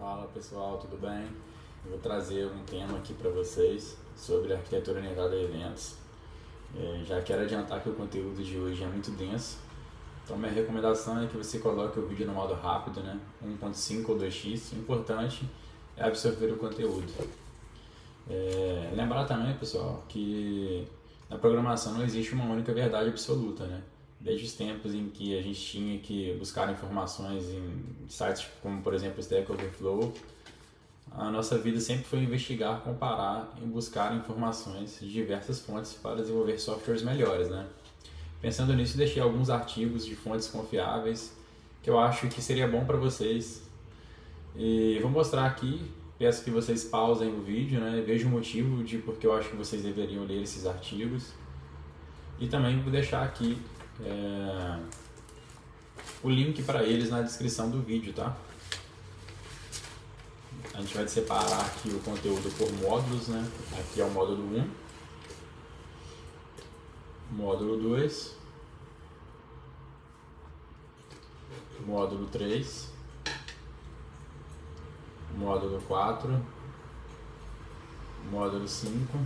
Fala pessoal, tudo bem? Eu vou trazer um tema aqui para vocês sobre arquitetura orientada a eventos. Já quero adiantar que o conteúdo de hoje é muito denso, então minha recomendação é que você coloque o vídeo no modo rápido, né? 1.5 ou 2x. O importante é absorver o conteúdo. Lembrar também, pessoal, que na programação não existe uma única verdade absoluta, né? Desde os tempos em que a gente tinha que buscar informações em sites como, por exemplo, Stack Overflow, a nossa vida sempre foi investigar, comparar e buscar informações de diversas fontes para desenvolver softwares melhores, né? Pensando nisso, deixei alguns artigos de fontes confiáveis que eu acho que seria bom para vocês. E vou mostrar aqui, peço que vocês pausem o vídeo, né? Vejam o motivo de porque eu acho que vocês deveriam ler esses artigos. E também vou deixar aqui o link para eles na descrição do vídeo, tá? A gente vai separar aqui o conteúdo por módulos, né? Aqui é o módulo 1, módulo 2, módulo 3, módulo 4, módulo 5.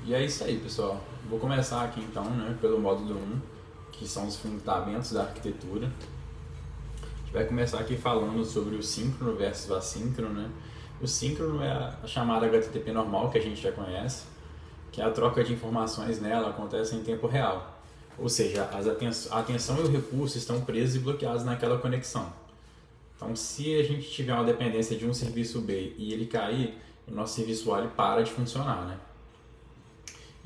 E é isso aí, pessoal. Vou começar aqui então, né, pelo módulo 1, que são os fundamentos da arquitetura. A gente vai começar aqui falando sobre o síncrono versus o assíncrono, né? O síncrono é a chamada HTTP normal, que a gente já conhece, que é a troca de informações nela acontece em tempo real. Ou seja, a atenção e o recurso estão presos e bloqueados naquela conexão. Então, se a gente tiver uma dependência de um serviço B e ele cair, o nosso serviço A ele para de funcionar, né?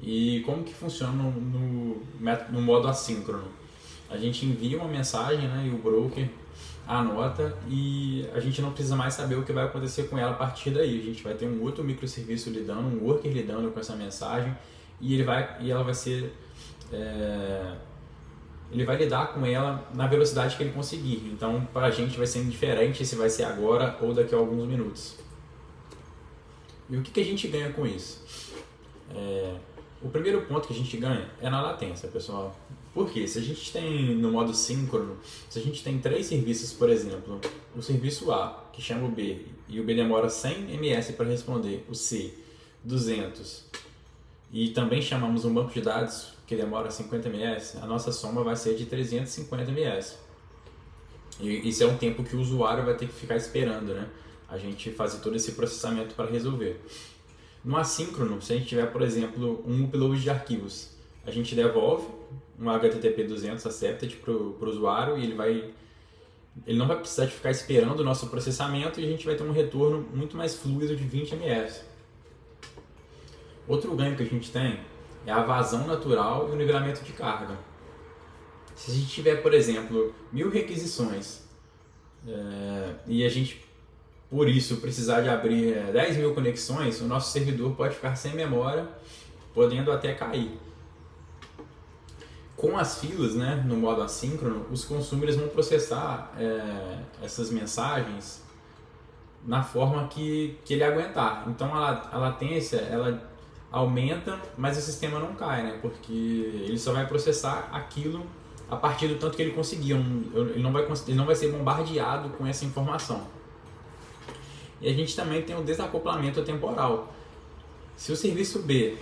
E como que funciona no modo assíncrono? A gente envia uma mensagem, né, e o broker anota e a gente não precisa mais saber o que vai acontecer com ela a partir daí. A gente vai ter um outro microserviço lidando, um worker lidando com essa mensagem e ele vai lidar com ela na velocidade que ele conseguir. Então, para a gente vai ser indiferente se vai ser agora ou daqui a alguns minutos. E o que a gente ganha com isso? O primeiro ponto que a gente ganha é na latência, pessoal. Por quê? Se a gente tem no modo síncrono, se a gente tem 3 serviços, por exemplo, o serviço A, que chama o B, e o B demora 100 ms para responder, o C, 200, e também chamamos um banco de dados que demora 50 ms, a nossa soma vai ser de 350 ms. E isso é um tempo que o usuário vai ter que ficar esperando, né? A gente fazer todo esse processamento para resolver. No assíncrono, se a gente tiver, por exemplo, um upload de arquivos, a gente devolve um HTTP 200 accepted para o usuário e ele não vai precisar de ficar esperando o nosso processamento e a gente vai ter um retorno muito mais fluido de 20 ms. Outro ganho que a gente tem é a vazão natural e o nivelamento de carga. Se a gente tiver, por exemplo, 1000 requisições e a gente por isso precisar de abrir 10.000 conexões, o nosso servidor pode ficar sem memória, podendo até cair. Com as filas, né, no modo assíncrono, os consumers vão processar essas mensagens na forma que ele aguentar. Então a latência ela aumenta, mas o sistema não cai, né, porque ele só vai processar aquilo a partir do tanto que ele conseguir. Ele não vai ser bombardeado com essa informação. E a gente também tem o desacoplamento temporal. Se o serviço B,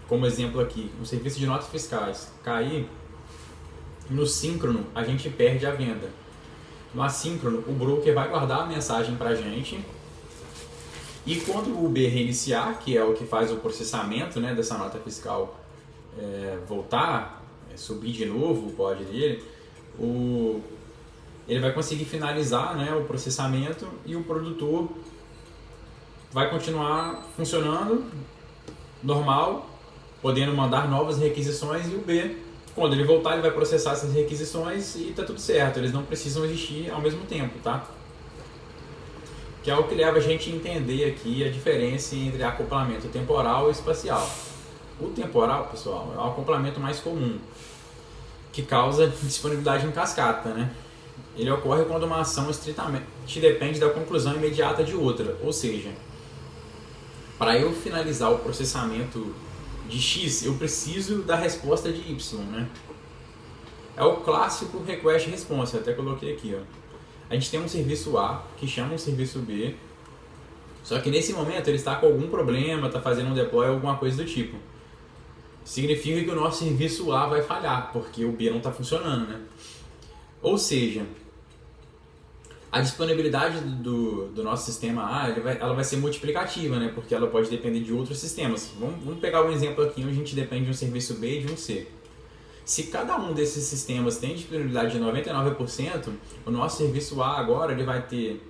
como exemplo aqui, o serviço de notas fiscais, cair, no síncrono a gente perde a venda. No assíncrono, o broker vai guardar a mensagem para a gente e quando o B reiniciar, que é o que faz o processamento, né, dessa nota fiscal voltar, subir de novo o pod dele, ele vai conseguir finalizar, né, o processamento e o produtor vai continuar funcionando normal, podendo mandar novas requisições e o B, quando ele voltar, ele vai processar essas requisições e está tudo certo, eles não precisam existir ao mesmo tempo, tá? Que é o que leva a gente a entender aqui a diferença entre acoplamento temporal e espacial. O temporal, pessoal, é o acoplamento mais comum, que causa disponibilidade em cascata, né? Ele ocorre quando uma ação estritamente depende da conclusão imediata de outra, ou seja, para eu finalizar o processamento de X, eu preciso da resposta de Y, né? É o clássico request response, eu até coloquei aqui, ó. A gente tem um serviço A que chama um serviço B, só que nesse momento ele está com algum problema, está fazendo um deploy ou alguma coisa do tipo. Significa que o nosso serviço A vai falhar, porque o B não está funcionando, né? Ou seja, a disponibilidade do nosso sistema A ela vai ser multiplicativa, né? Porque ela pode depender de outros sistemas. Vamos pegar um exemplo aqui onde a gente depende de um serviço B e de um C. Se cada um desses sistemas tem disponibilidade de 99%, o nosso serviço A agora ele vai ter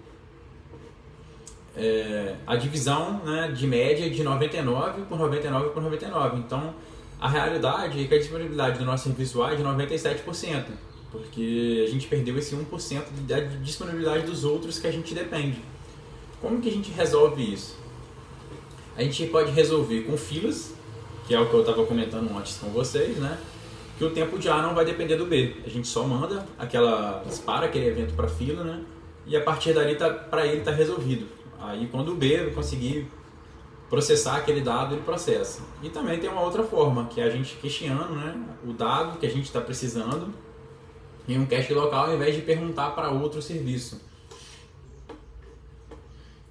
a divisão, né, de média de 99 por 99 por 99. Então, a realidade é que a disponibilidade do nosso serviço A é de 97%, porque a gente perdeu esse 1% da disponibilidade dos outros que a gente depende. Como que a gente resolve isso? A gente pode resolver com filas, que é o que eu estava comentando antes com vocês, né? Que o tempo de A não vai depender do B. A gente só manda dispara aquele evento para a fila, né? E a partir dali para ele está resolvido. Aí quando o B conseguir processar aquele dado, ele processa. E também tem uma outra forma, que é a gente cacheando, né, o dado que a gente está precisando em um cache local, ao invés de perguntar para outro serviço.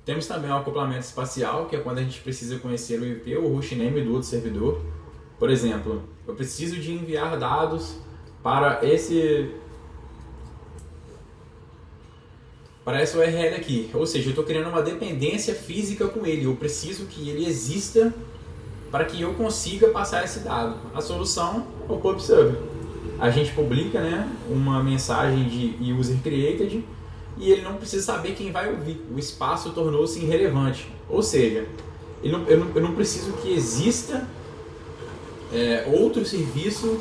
Temos também o acoplamento espacial, que é quando a gente precisa conhecer o IP ou o hostname do outro servidor. Por exemplo, eu preciso de enviar dados para essa URL aqui, ou seja, eu estou criando uma dependência física com ele, eu preciso que ele exista para que eu consiga passar esse dado. A solução é o PubSub. A gente publica, né, uma mensagem de user created e ele não precisa saber quem vai ouvir, o espaço tornou-se irrelevante, ou seja, eu não preciso que exista outro serviço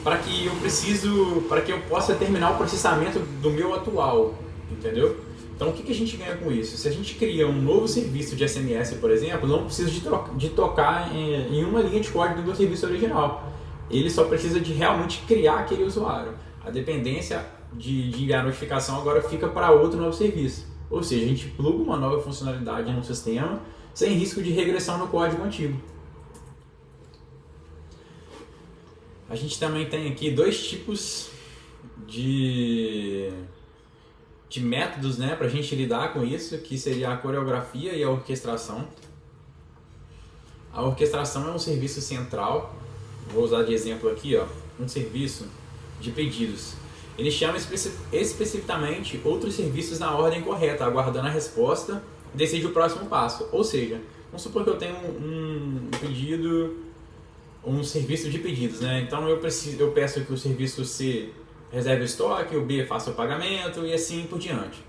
para que eu possa terminar o processamento do meu atual. Entendeu? Então o que a gente ganha com isso? Se a gente cria um novo serviço de SMS, por exemplo, não precisa de tocar em uma linha de código do meu serviço original. Ele só precisa de realmente criar aquele usuário. A dependência de enviar notificação agora fica para outro novo serviço. Ou seja, a gente pluga uma nova funcionalidade no sistema sem risco de regressão no código antigo. A gente também tem aqui dois tipos de métodos, né, para a gente lidar com isso, que seria a coreografia e a orquestração. A orquestração é um serviço central, vou usar de exemplo aqui, um serviço de pedidos. Ele chama especificamente outros serviços na ordem correta, aguardando a resposta, decide o próximo passo. Ou seja, vamos supor que eu tenho um pedido, um serviço de pedidos, né? Então eu peço que o serviço C reserve o estoque, o B faça o pagamento e assim por diante.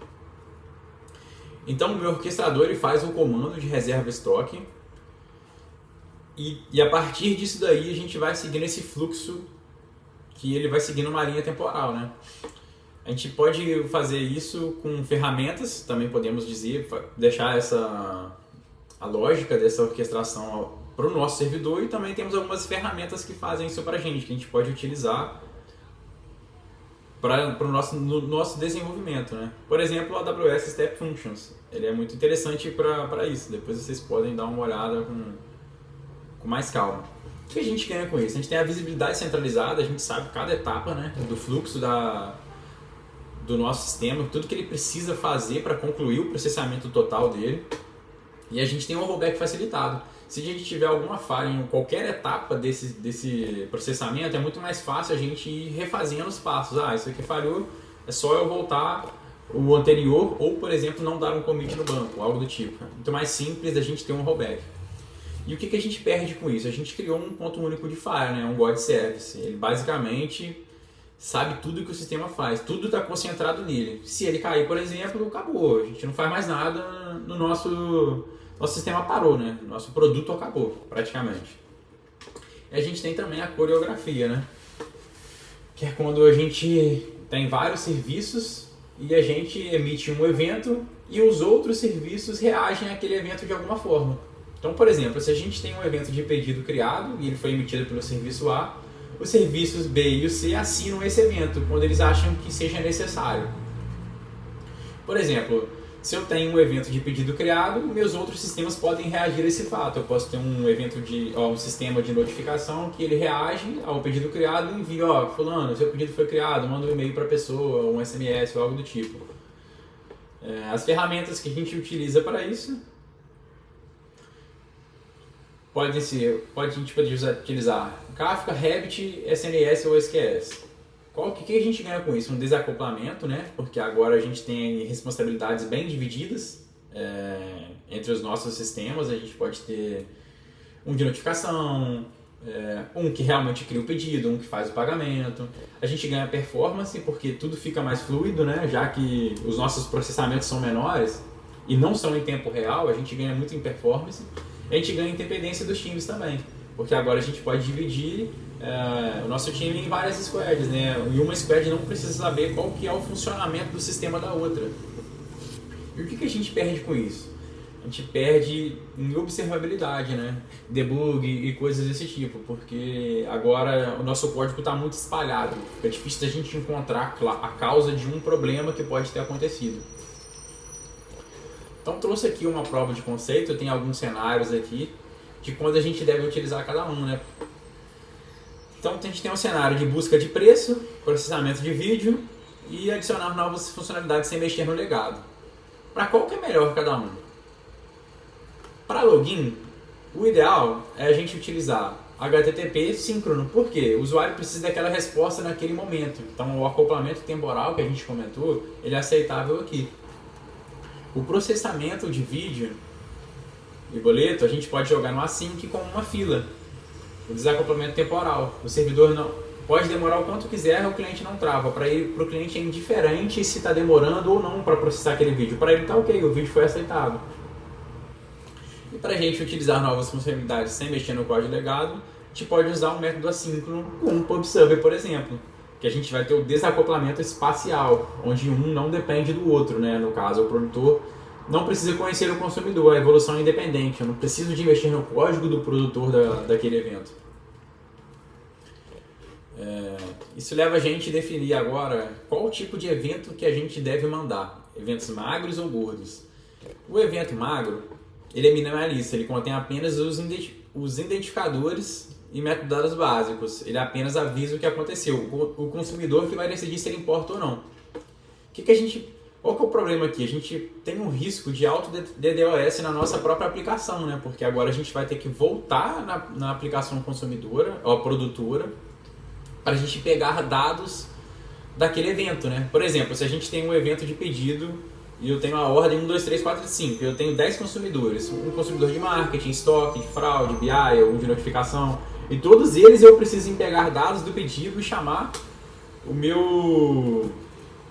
Então o meu orquestrador ele faz o comando de reserva estoque e a partir disso daí a gente vai seguindo esse fluxo que ele vai seguindo uma linha temporal, né? A gente pode fazer isso com ferramentas, também podemos dizer, deixar a lógica dessa orquestração para o nosso servidor, e também temos algumas ferramentas que fazem isso para a gente, que a gente pode utilizar para o nosso desenvolvimento, né? Por exemplo, o AWS Step Functions, ele é muito interessante para isso, depois vocês podem dar uma olhada com mais calma. O que a gente ganha com isso? A gente tem a visibilidade centralizada, a gente sabe cada etapa, né, do fluxo do nosso sistema, tudo que ele precisa fazer para concluir o processamento total dele, e a gente tem um rollback facilitado. Se a gente tiver alguma falha em qualquer etapa desse processamento, é muito mais fácil a gente ir refazendo os passos. Isso aqui falhou, é só eu voltar o anterior, ou, por exemplo, não dar um commit no banco, algo do tipo. Muito mais simples a gente ter um rollback. E o que a gente perde com isso? A gente criou um ponto único de falha, né? Um God Service. Ele basicamente sabe tudo que o sistema faz, tudo está concentrado nele. Se ele cair, por exemplo, acabou. A gente não faz mais nada no nosso sistema parou, né? Nosso produto acabou, praticamente. E a gente tem também a coreografia, né? Que é quando a gente tem vários serviços e a gente emite um evento e os outros serviços reagem àquele evento de alguma forma. Então, por exemplo, se a gente tem um evento de pedido criado e ele foi emitido pelo serviço A, os serviços B e o C assinam esse evento quando eles acham que seja necessário. Por exemplo, Se eu tenho um evento de pedido criado, meus outros sistemas podem reagir a esse fato. Eu posso ter um sistema de notificação que ele reage ao pedido criado e envia, fulano, seu pedido foi criado, manda um e-mail para a pessoa, um SMS ou algo do tipo. As ferramentas que a gente utiliza para isso a gente pode utilizar Kafka, Rabbit, SNS ou SQS. O que a gente ganha com isso? Um desacoplamento, né? Porque agora a gente tem responsabilidades bem divididas entre os nossos sistemas. A gente pode ter um de notificação, um que realmente cria o pedido, um que faz o pagamento. A gente ganha performance porque tudo fica mais fluido, né? Já que os nossos processamentos são menores e não são em tempo real, a gente ganha muito em performance. A gente ganha independência dos times também, porque agora a gente pode dividir o nosso time em várias squads, né? E uma squad não precisa saber qual que é o funcionamento do sistema da outra. E o que a gente perde com isso? A gente perde em observabilidade, né? Debug e coisas desse tipo, porque agora o nosso código está muito espalhado. Fica difícil da gente encontrar a causa de um problema que pode ter acontecido. Então trouxe aqui uma prova de conceito, eu tenho alguns cenários aqui de quando a gente deve utilizar cada um, né? Então a gente tem um cenário de busca de preço, processamento de vídeo e adicionar novas funcionalidades sem mexer no legado. Para qual que é melhor cada um? Para login, o ideal é a gente utilizar HTTP síncrono, porque o usuário precisa daquela resposta naquele momento. Então o acoplamento temporal que a gente comentou, ele é aceitável aqui. O processamento de vídeo e boleto a gente pode jogar no async como uma fila. O desacoplamento temporal. O servidor não pode demorar o quanto quiser, o cliente não trava. Para o cliente é indiferente se está demorando ou não para processar aquele vídeo. Para ele está ok, o vídeo foi aceitado. E para a gente utilizar novas funcionalidades sem mexer no código legado, a gente pode usar um método assíncrono com um PubSub, por exemplo. Que a gente vai ter o desacoplamento espacial, onde um não depende do outro, né? No caso, o produtor não precisa conhecer o consumidor, a evolução é independente. Eu não preciso de investir no código do produtor daquele evento. Isso leva a gente a definir agora qual tipo de evento que a gente deve mandar. Eventos magros ou gordos. O evento magro, ele é minimalista, ele contém apenas os identificadores e metadados básicos. Ele apenas avisa o que aconteceu. O consumidor que vai decidir se ele importa ou não. Qual que é o problema aqui? A gente tem um risco de alto DDoS na nossa própria aplicação, né? Porque agora a gente vai ter que voltar na aplicação consumidora, ou produtora, para a gente pegar dados daquele evento, né? Por exemplo, se a gente tem um evento de pedido e eu tenho a ordem 1, 2, 3, 4, 5, eu tenho 10 consumidores, um consumidor de marketing, estoque, de fraude, BI, um de notificação, e todos eles eu preciso pegar dados do pedido e chamar o meu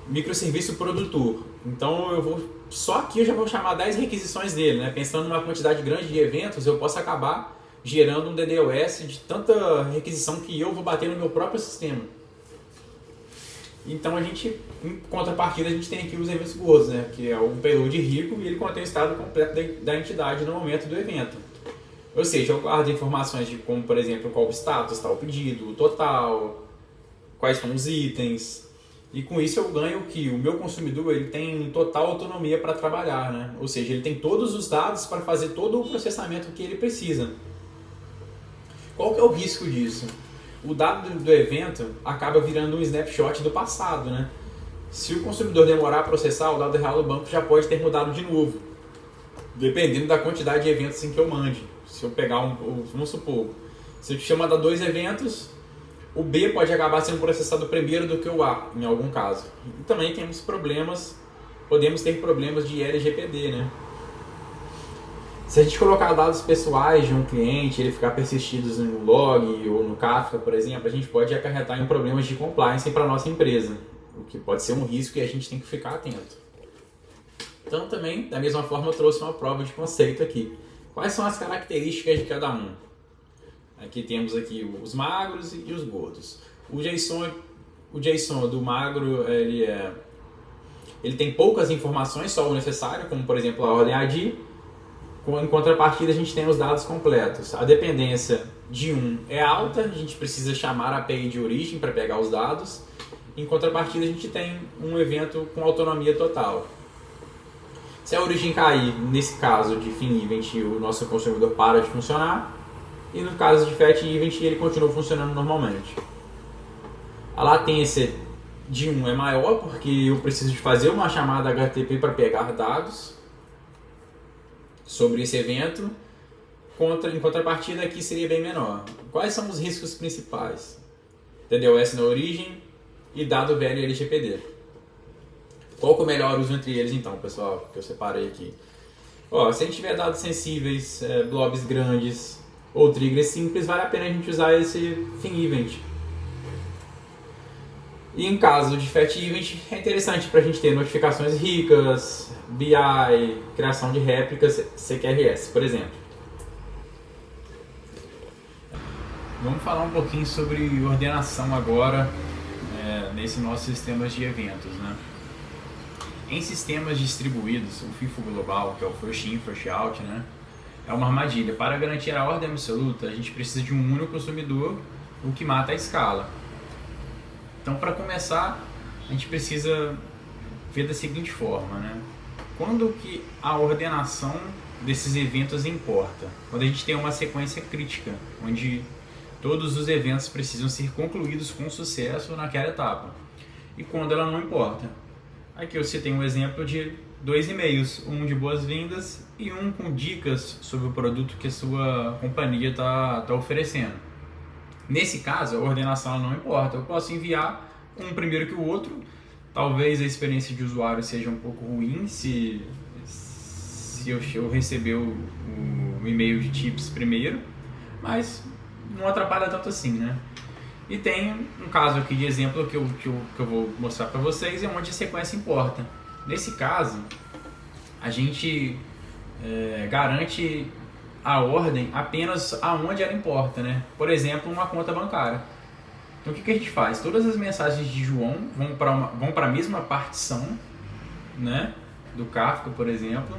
microserviço produtor. Então só aqui eu já vou chamar 10 requisições dele, né? Pensando numa quantidade grande de eventos, eu posso acabar gerando um DDoS de tanta requisição que eu vou bater no meu próprio sistema. Então em contrapartida, a gente tem aqui os eventos gordos, né? Que é um payload rico e ele contém o estado completo da entidade no momento do evento. Ou seja, eu guardo informações de como, por exemplo, qual o status, está o pedido, o total, quais são os itens. E com isso eu ganho que o meu consumidor ele tem total autonomia para trabalhar, né? Ou seja, ele tem todos os dados para fazer todo o processamento que ele precisa. Qual que é o risco disso? O dado do evento acaba virando um snapshot do passado, né? Se o consumidor demorar a processar, o dado real do banco já pode ter mudado de novo, dependendo da quantidade de eventos em que eu mande. Se eu pegar vamos supor, se eu te mandar 2 eventos, o B pode acabar sendo processado primeiro do que o A, em algum caso. E também podemos ter problemas de LGPD, né? Se a gente colocar dados pessoais de um cliente, ele ficar persistidos no log ou no Kafka, por exemplo, a gente pode acarretar em problemas de compliance para a nossa empresa, o que pode ser um risco e a gente tem que ficar atento. Então também, da mesma forma, eu trouxe uma prova de conceito aqui. Quais são as características de cada um? Aqui temos aqui os magros e os gordos. O JSON do magro, ele tem poucas informações, só o necessário, como por exemplo a ordem ID. Em contrapartida, a gente tem os dados completos. A dependência de é alta, a gente precisa chamar a API de origem para pegar os dados. Em contrapartida, a gente tem um evento com autonomia total. Se a origem cair, nesse caso de fin event, o nosso consumidor para de funcionar, e no caso de fat event, ele continua funcionando normalmente. A latência de 1 é maior, porque eu preciso de fazer uma chamada HTTP para pegar dados sobre esse evento, em contrapartida aqui seria bem menor. Quais são os riscos principais? TDOS na origem e dado velho LGPD. Qual que é o melhor uso entre eles então, pessoal, que eu separei aqui? Se a gente tiver dados sensíveis, blobs grandes ou triggers simples, vale a pena a gente usar esse fin event. E em caso de fat event, é interessante para a gente ter notificações ricas, BI, criação de réplicas, CQRS, por exemplo. Vamos falar um pouquinho sobre ordenação agora, nesse nossos sistemas de eventos, né? Em sistemas distribuídos, o FIFO global, que é o First In, First Out, né? É uma armadilha. Para garantir a ordem absoluta, a gente precisa de um único consumidor, o que mata a escala. Então, para começar, a gente precisa ver da seguinte forma, né? Quando que a ordenação desses eventos importa? Quando a gente tem uma sequência crítica, onde todos os eventos precisam ser concluídos com sucesso naquela etapa. E quando ela não importa? Aqui eu citei um exemplo de 2 e-mails, um de boas-vindas e um com dicas sobre o produto que a sua companhia está oferecendo. Nesse caso, a ordenação não importa, eu posso enviar um primeiro que o outro, talvez a experiência de usuário seja um pouco ruim se eu receber o e-mail de tips primeiro, mas não atrapalha tanto assim, né? E tem um caso aqui de exemplo que eu vou mostrar para vocês, onde a sequência importa. Nesse caso, a gente garante a ordem apenas aonde ela importa, né? Por exemplo, uma conta bancária. Então o que a gente faz? Todas as mensagens de João vão para a mesma partição, né? Do Kafka, por exemplo,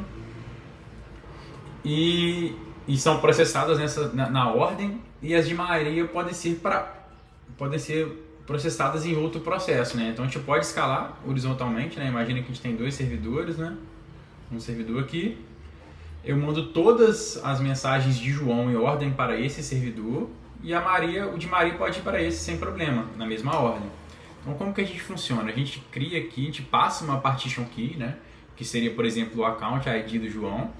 e são processadas na ordem, e as de Maria podem ser processadas em outro processo, né? Então a gente pode escalar horizontalmente, né? Imagina que a gente tem 2 servidores, né? Um servidor aqui. Eu mando todas as mensagens de João em ordem para esse servidor, e o de Maria pode ir para esse sem problema, na mesma ordem. Então como que a gente funciona? A gente cria aqui, a gente passa uma partition key, né? Que seria, por exemplo, o account ID do João,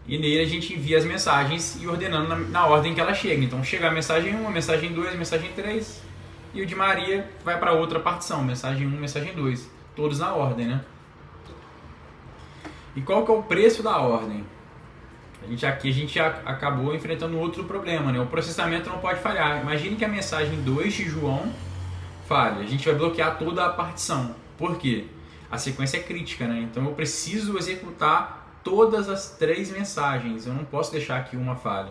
e nele a gente envia as mensagens e ordenando na ordem que ela chega. Então chega a mensagem 1, a mensagem 2, a mensagem 3, e o de Maria vai para outra partição, mensagem 1, mensagem 2, todos na ordem, né? E qual que é o preço da ordem? A gente acabou enfrentando outro problema, né? O processamento não pode falhar. Imagine que a mensagem 2 de João falhe. A gente vai bloquear toda a partição. Por quê? A sequência é crítica, né? Então eu preciso executar todas as 3 mensagens. Eu não posso deixar que uma falhe.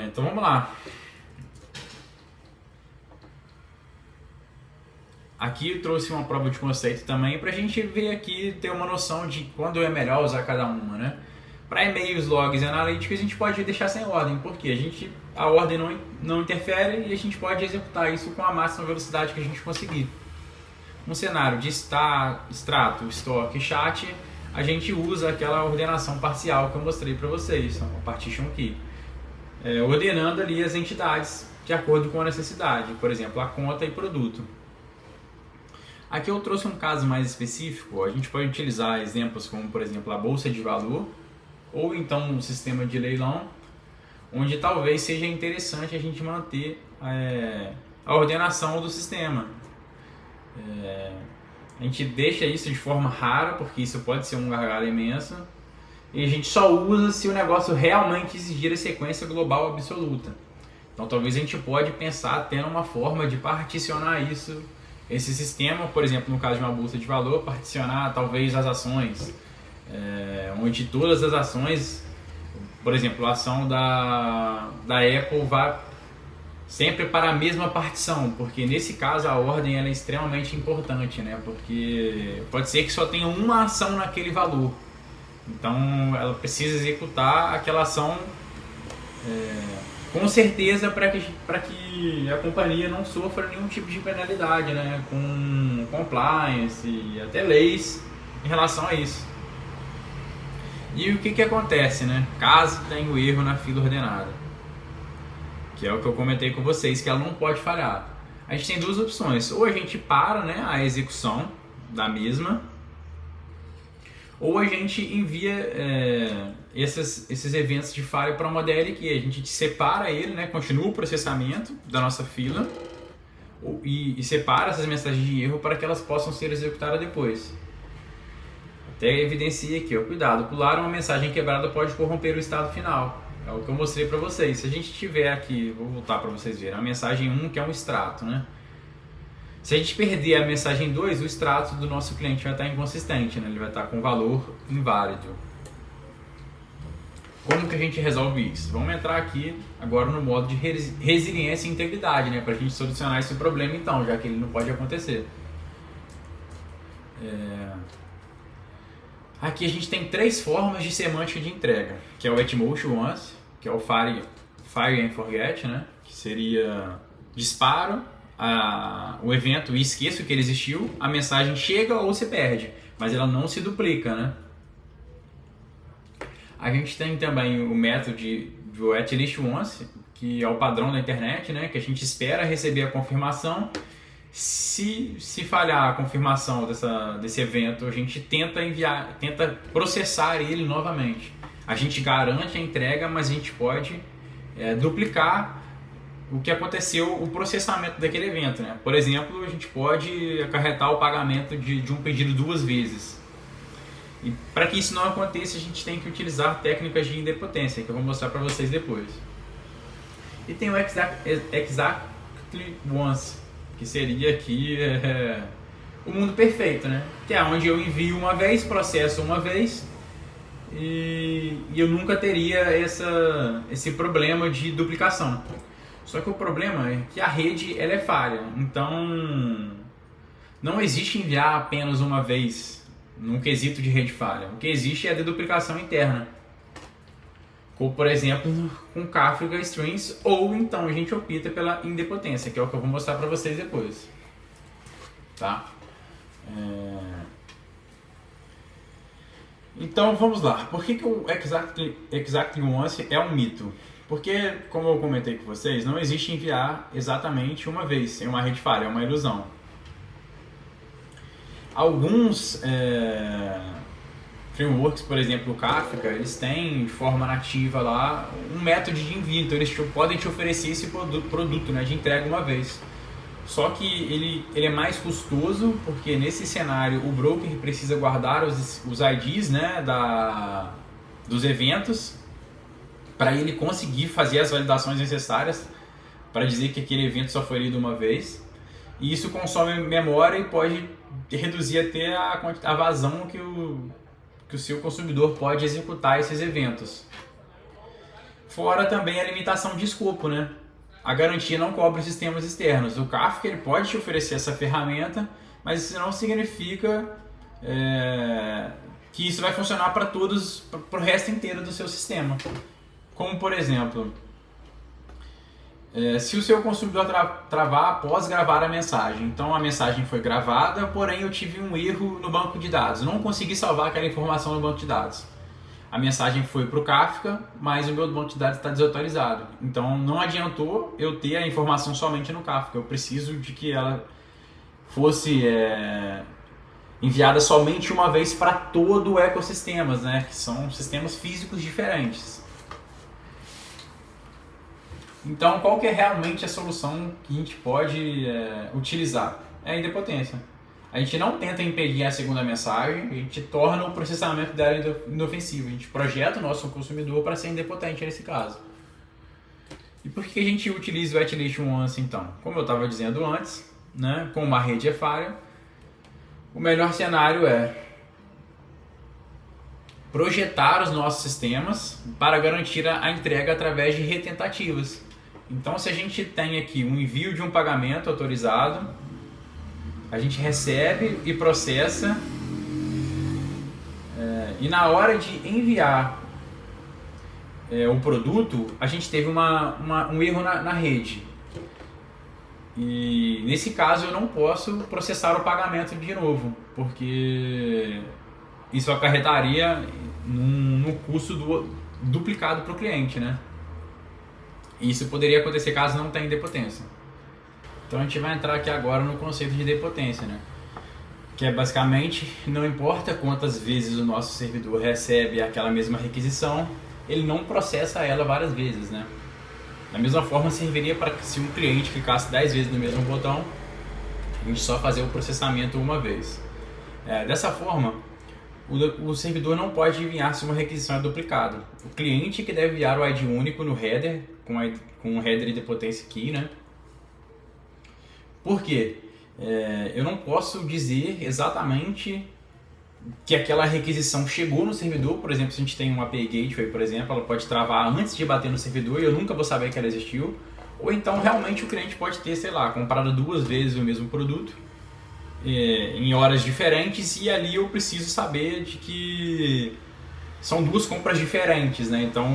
Então vamos lá. Aqui eu trouxe uma prova de conceito também para a gente ver aqui, ter uma noção de quando é melhor usar cada uma, né? Para e-mails, logs e analíticos a gente pode deixar sem ordem, porque a ordem não interfere e a gente pode executar isso com a máxima velocidade que a gente conseguir. No cenário de extrato, estoque e chat, a gente usa aquela ordenação parcial que eu mostrei para vocês, a partition key, ordenando ali as entidades de acordo com a necessidade, por exemplo, a conta e produto. Aqui eu trouxe um caso mais específico. A gente pode utilizar exemplos como, por exemplo, a bolsa de valor ou então um sistema de leilão, onde talvez seja interessante a gente manter a ordenação do sistema. A gente deixa isso de forma rara, porque isso pode ser um gargalo imenso, e a gente só usa se o negócio realmente exigir a sequência global absoluta. Então talvez a gente pode pensar até numa forma de particionar esse sistema, por exemplo, no caso de uma bolsa de valor, particionar talvez as ações, onde todas as ações, por exemplo, a ação da Apple vá sempre para a mesma partição, porque nesse caso a ordem ela é extremamente importante, né? Porque pode ser que só tenha uma ação naquele valor, então ela precisa executar aquela ação Com certeza para que a companhia não sofra nenhum tipo de penalidade, né, com compliance e até leis em relação a isso. E o que acontece, né, caso tenha o erro na fila ordenada, que é o que eu comentei com vocês, que ela não pode falhar. A gente tem duas opções: ou a gente para, né, a execução da mesma, ou a gente envia esses eventos de falha para uma DLQ. A gente separa ele, né, continua o processamento da nossa fila e separa essas mensagens de erro para que elas possam ser executadas depois. Até evidencia aqui, ó, cuidado, pular uma mensagem quebrada pode corromper o estado final. É o que eu mostrei para vocês. Se a gente tiver aqui, vou voltar para vocês verem, a mensagem 1, que é um extrato, né? Se a gente perder a mensagem 2, o extrato do nosso cliente vai estar inconsistente, né? Ele vai estar com valor inválido. Como que a gente resolve isso? Vamos entrar aqui agora no modo de resiliência e integridade, né? Para a gente solucionar esse problema então, já que ele não pode acontecer. Aqui a gente tem 3 formas de semântica de entrega, que é o at most once, que é o fire and forget, né? Que seria disparo o evento e esqueço que ele existiu, a mensagem chega ou se perde, mas ela não se duplica, né? A gente tem também o método do at least once, que é o padrão da internet, né? Que a gente espera receber a confirmação. Se falhar a confirmação desse evento, a gente tenta processar ele novamente. A gente garante a entrega, mas a gente pode duplicar o que aconteceu, o processamento daquele evento, né? Por exemplo, a gente pode acarretar o pagamento de um pedido 2 vezes. E para que isso não aconteça, a gente tem que utilizar técnicas de idempotência, que eu vou mostrar para vocês depois. E tem o exactly once, que seria aqui o mundo perfeito, né? Que é onde eu envio uma vez, processo uma vez e eu nunca teria esse problema de duplicação. Só que o problema é que a rede ela é falha, então não existe enviar apenas uma vez num quesito de rede falha. O que existe é a deduplicação interna, como por exemplo com Kafka Strings, ou então a gente opta pela idempotência, que é o que eu vou mostrar para vocês depois, tá? Então vamos lá. Por que o exactly once é um mito? Porque, como eu comentei com vocês, não existe enviar exatamente uma vez em uma rede falha, é uma ilusão. Alguns frameworks, por exemplo, o Kafka, eles têm de forma nativa lá um método de envio, então eles podem te oferecer esse produto, né, de entrega uma vez. Só que ele é mais custoso, porque nesse cenário o broker precisa guardar os IDs, né, dos eventos, para ele conseguir fazer as validações necessárias para dizer que aquele evento só foi lido uma vez. E isso consome memória e pode reduzir até a vazão que o seu consumidor pode executar esses eventos. Fora também a limitação de escopo, né? A garantia não cobre sistemas externos. O Kafka ele pode te oferecer essa ferramenta, mas isso não significa que isso vai funcionar para todos, para o resto inteiro do seu sistema. Como, por exemplo, se o seu consumidor travar após gravar a mensagem. Então a mensagem foi gravada, porém eu tive um erro no banco de dados. Não consegui salvar aquela informação no banco de dados. A mensagem foi para o Kafka, mas o meu banco de dados está desatualizado. Então não adiantou eu ter a informação somente no Kafka. Eu preciso de que ela fosse enviada somente uma vez para todo o ecossistema, né? Que são sistemas físicos diferentes. Então, qual que é realmente a solução que a gente pode utilizar? É a idempotência. A gente não tenta impedir a segunda mensagem, a gente torna o processamento dela inofensivo. A gente projeta o nosso consumidor para ser idempotente nesse caso. E por que a gente utiliza o at least once então? Como eu estava dizendo antes, né, com uma rede falha, o melhor cenário é projetar os nossos sistemas para garantir a entrega através de retentativas. Então, se a gente tem aqui um envio de um pagamento autorizado, a gente recebe e processa, e na hora de enviar o produto, a gente teve um erro na rede. E nesse caso eu não posso processar o pagamento de novo, porque isso acarretaria no custo duplicado para o cliente, né? Isso poderia acontecer caso não tenha idempotência. Então a gente vai entrar aqui agora no conceito de idempotência, né? Que é basicamente, não importa quantas vezes o nosso servidor recebe aquela mesma requisição, ele não processa ela várias vezes, né? Da mesma forma, serviria para que se um cliente clicasse 10 vezes no mesmo botão, a gente só fazer o processamento uma vez. Dessa forma, o servidor não pode enviar se uma requisição é duplicada. O cliente que deve enviar o ID único no header, com o header idempotência key, né? Por quê? Eu não posso dizer exatamente que aquela requisição chegou no servidor. Por exemplo, se a gente tem uma API Gateway, por exemplo, ela pode travar antes de bater no servidor e eu nunca vou saber que ela existiu. Ou então, realmente, o cliente pode ter, sei lá, comprado 2 vezes o mesmo produto em horas diferentes, e ali eu preciso saber de que são 2 compras diferentes, né? Então,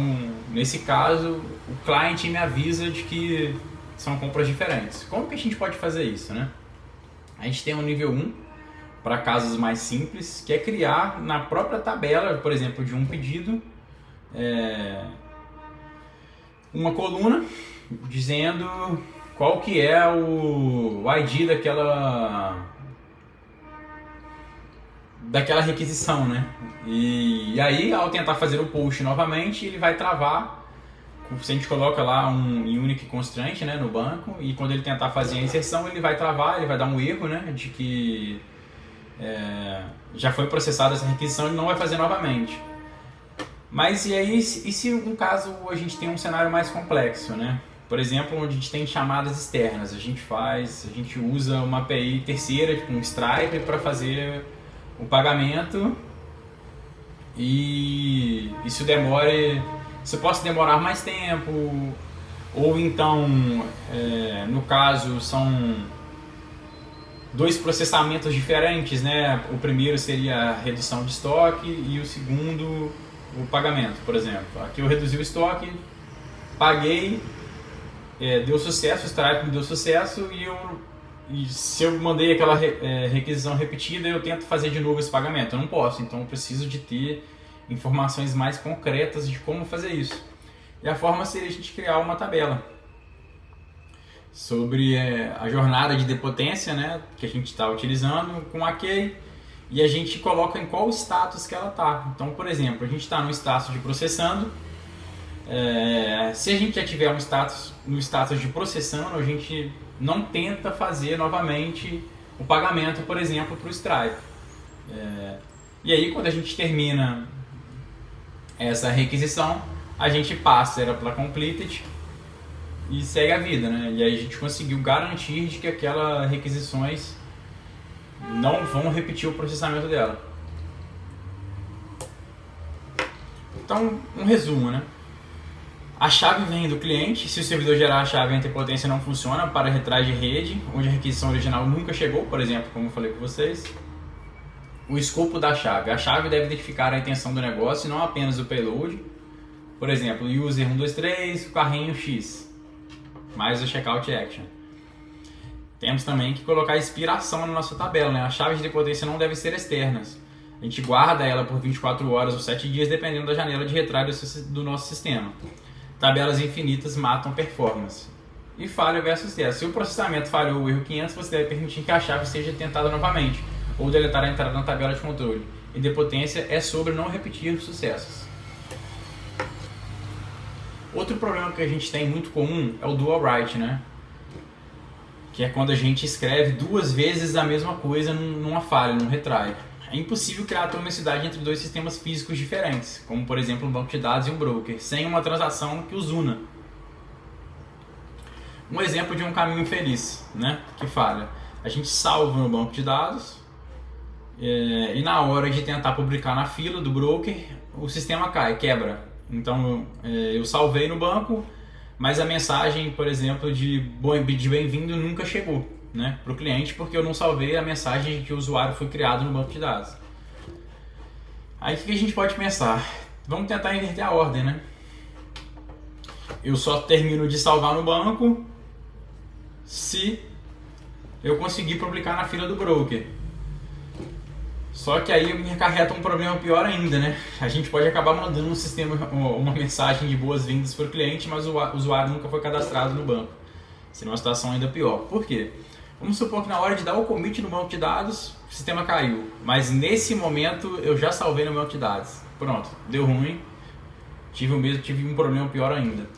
nesse caso, o cliente me avisa de que são compras diferentes. Como que a gente pode fazer isso, né? A gente tem um nível 1 para casos mais simples, que é criar na própria tabela, por exemplo, de um pedido, uma coluna dizendo qual que é o ID daquela requisição, né? E aí, ao tentar fazer o post novamente, ele vai travar. Se a gente coloca lá um unique constraint, né, no banco, e quando ele tentar fazer a inserção, ele vai travar, ele vai dar um erro, né, de que já foi processada essa requisição, ele não vai fazer novamente. Mas e aí, e se no caso a gente tem um cenário mais complexo, né? Por exemplo, onde a gente tem chamadas externas, a gente usa uma API terceira, tipo um Stripe, para fazer o pagamento, e isso possa demorar mais tempo, ou então, no caso, são 2 processamentos diferentes, né? O primeiro seria a redução de estoque e o segundo o pagamento, por exemplo. Aqui eu reduzi o estoque, paguei, deu sucesso, o Stripe me deu sucesso, e se eu mandei aquela requisição repetida, eu tento fazer de novo esse pagamento. Eu não posso, então eu preciso de ter informações mais concretas de como fazer isso. E a forma seria a gente criar uma tabela sobre a jornada de idempotência, né, que a gente está utilizando com a key, e a gente coloca em qual status que ela está. Então, por exemplo, a gente está no status de processando. Se a gente já tiver no status de processando, a gente não tenta fazer novamente o pagamento, por exemplo, para o Stripe. E aí, quando a gente termina essa requisição, a gente passa ela para completed e segue a vida, né? E aí a gente conseguiu garantir de que aquelas requisições não vão repetir o processamento dela. Então, um resumo, né? A chave vem do cliente. Se o servidor gerar a chave, a idempotência não funciona para retrais de rede, onde a requisição original nunca chegou, por exemplo, como eu falei com vocês. O escopo da chave. A chave deve identificar a intenção do negócio e não apenas o payload. Por exemplo, user 123, o carrinho X, mais o checkout action. Temos também que colocar expiração na nossa tabela, né? As chaves de idempotência não devem ser externas. A gente guarda ela por 24 horas ou 7 dias, dependendo da janela de retrai do nosso sistema. Tabelas infinitas matam performance. E falha versus teste. Se o processamento falhou o erro 500, você deve permitir que a chave seja tentada novamente, ou deletar a entrada na tabela de controle. Idempotência é sobre não repetir sucessos. Outro problema que a gente tem muito comum é o dual write, né? Que é quando a gente escreve 2 vezes a mesma coisa numa falha, num retry. É impossível criar atomicidade entre 2 sistemas físicos diferentes, como por exemplo um banco de dados e um broker, sem uma transação que os una. Um exemplo de um caminho infeliz, né, que falha. A gente salva no banco de dados e na hora de tentar publicar na fila do broker, o sistema cai, quebra. Então eu salvei no banco, mas a mensagem, por exemplo, de bem-vindo nunca chegou, né, para o cliente, porque eu não salvei a mensagem de que o usuário foi criado no banco de dados. Aí o que a gente pode pensar? Vamos tentar inverter a ordem, né? eu só termino de salvar no banco se eu conseguir publicar na fila do broker. Só que aí me acarreta um problema pior ainda, né? A gente pode acabar mandando um sistema, uma mensagem de boas-vindas para o cliente, mas o usuário nunca foi cadastrado no banco. Seria uma situação ainda pior. Por quê? Vamos supor que na hora de dar o commit no banco de dados, o sistema caiu. Mas nesse momento eu já salvei no banco de dados. Pronto, deu ruim. Tive um problema pior ainda.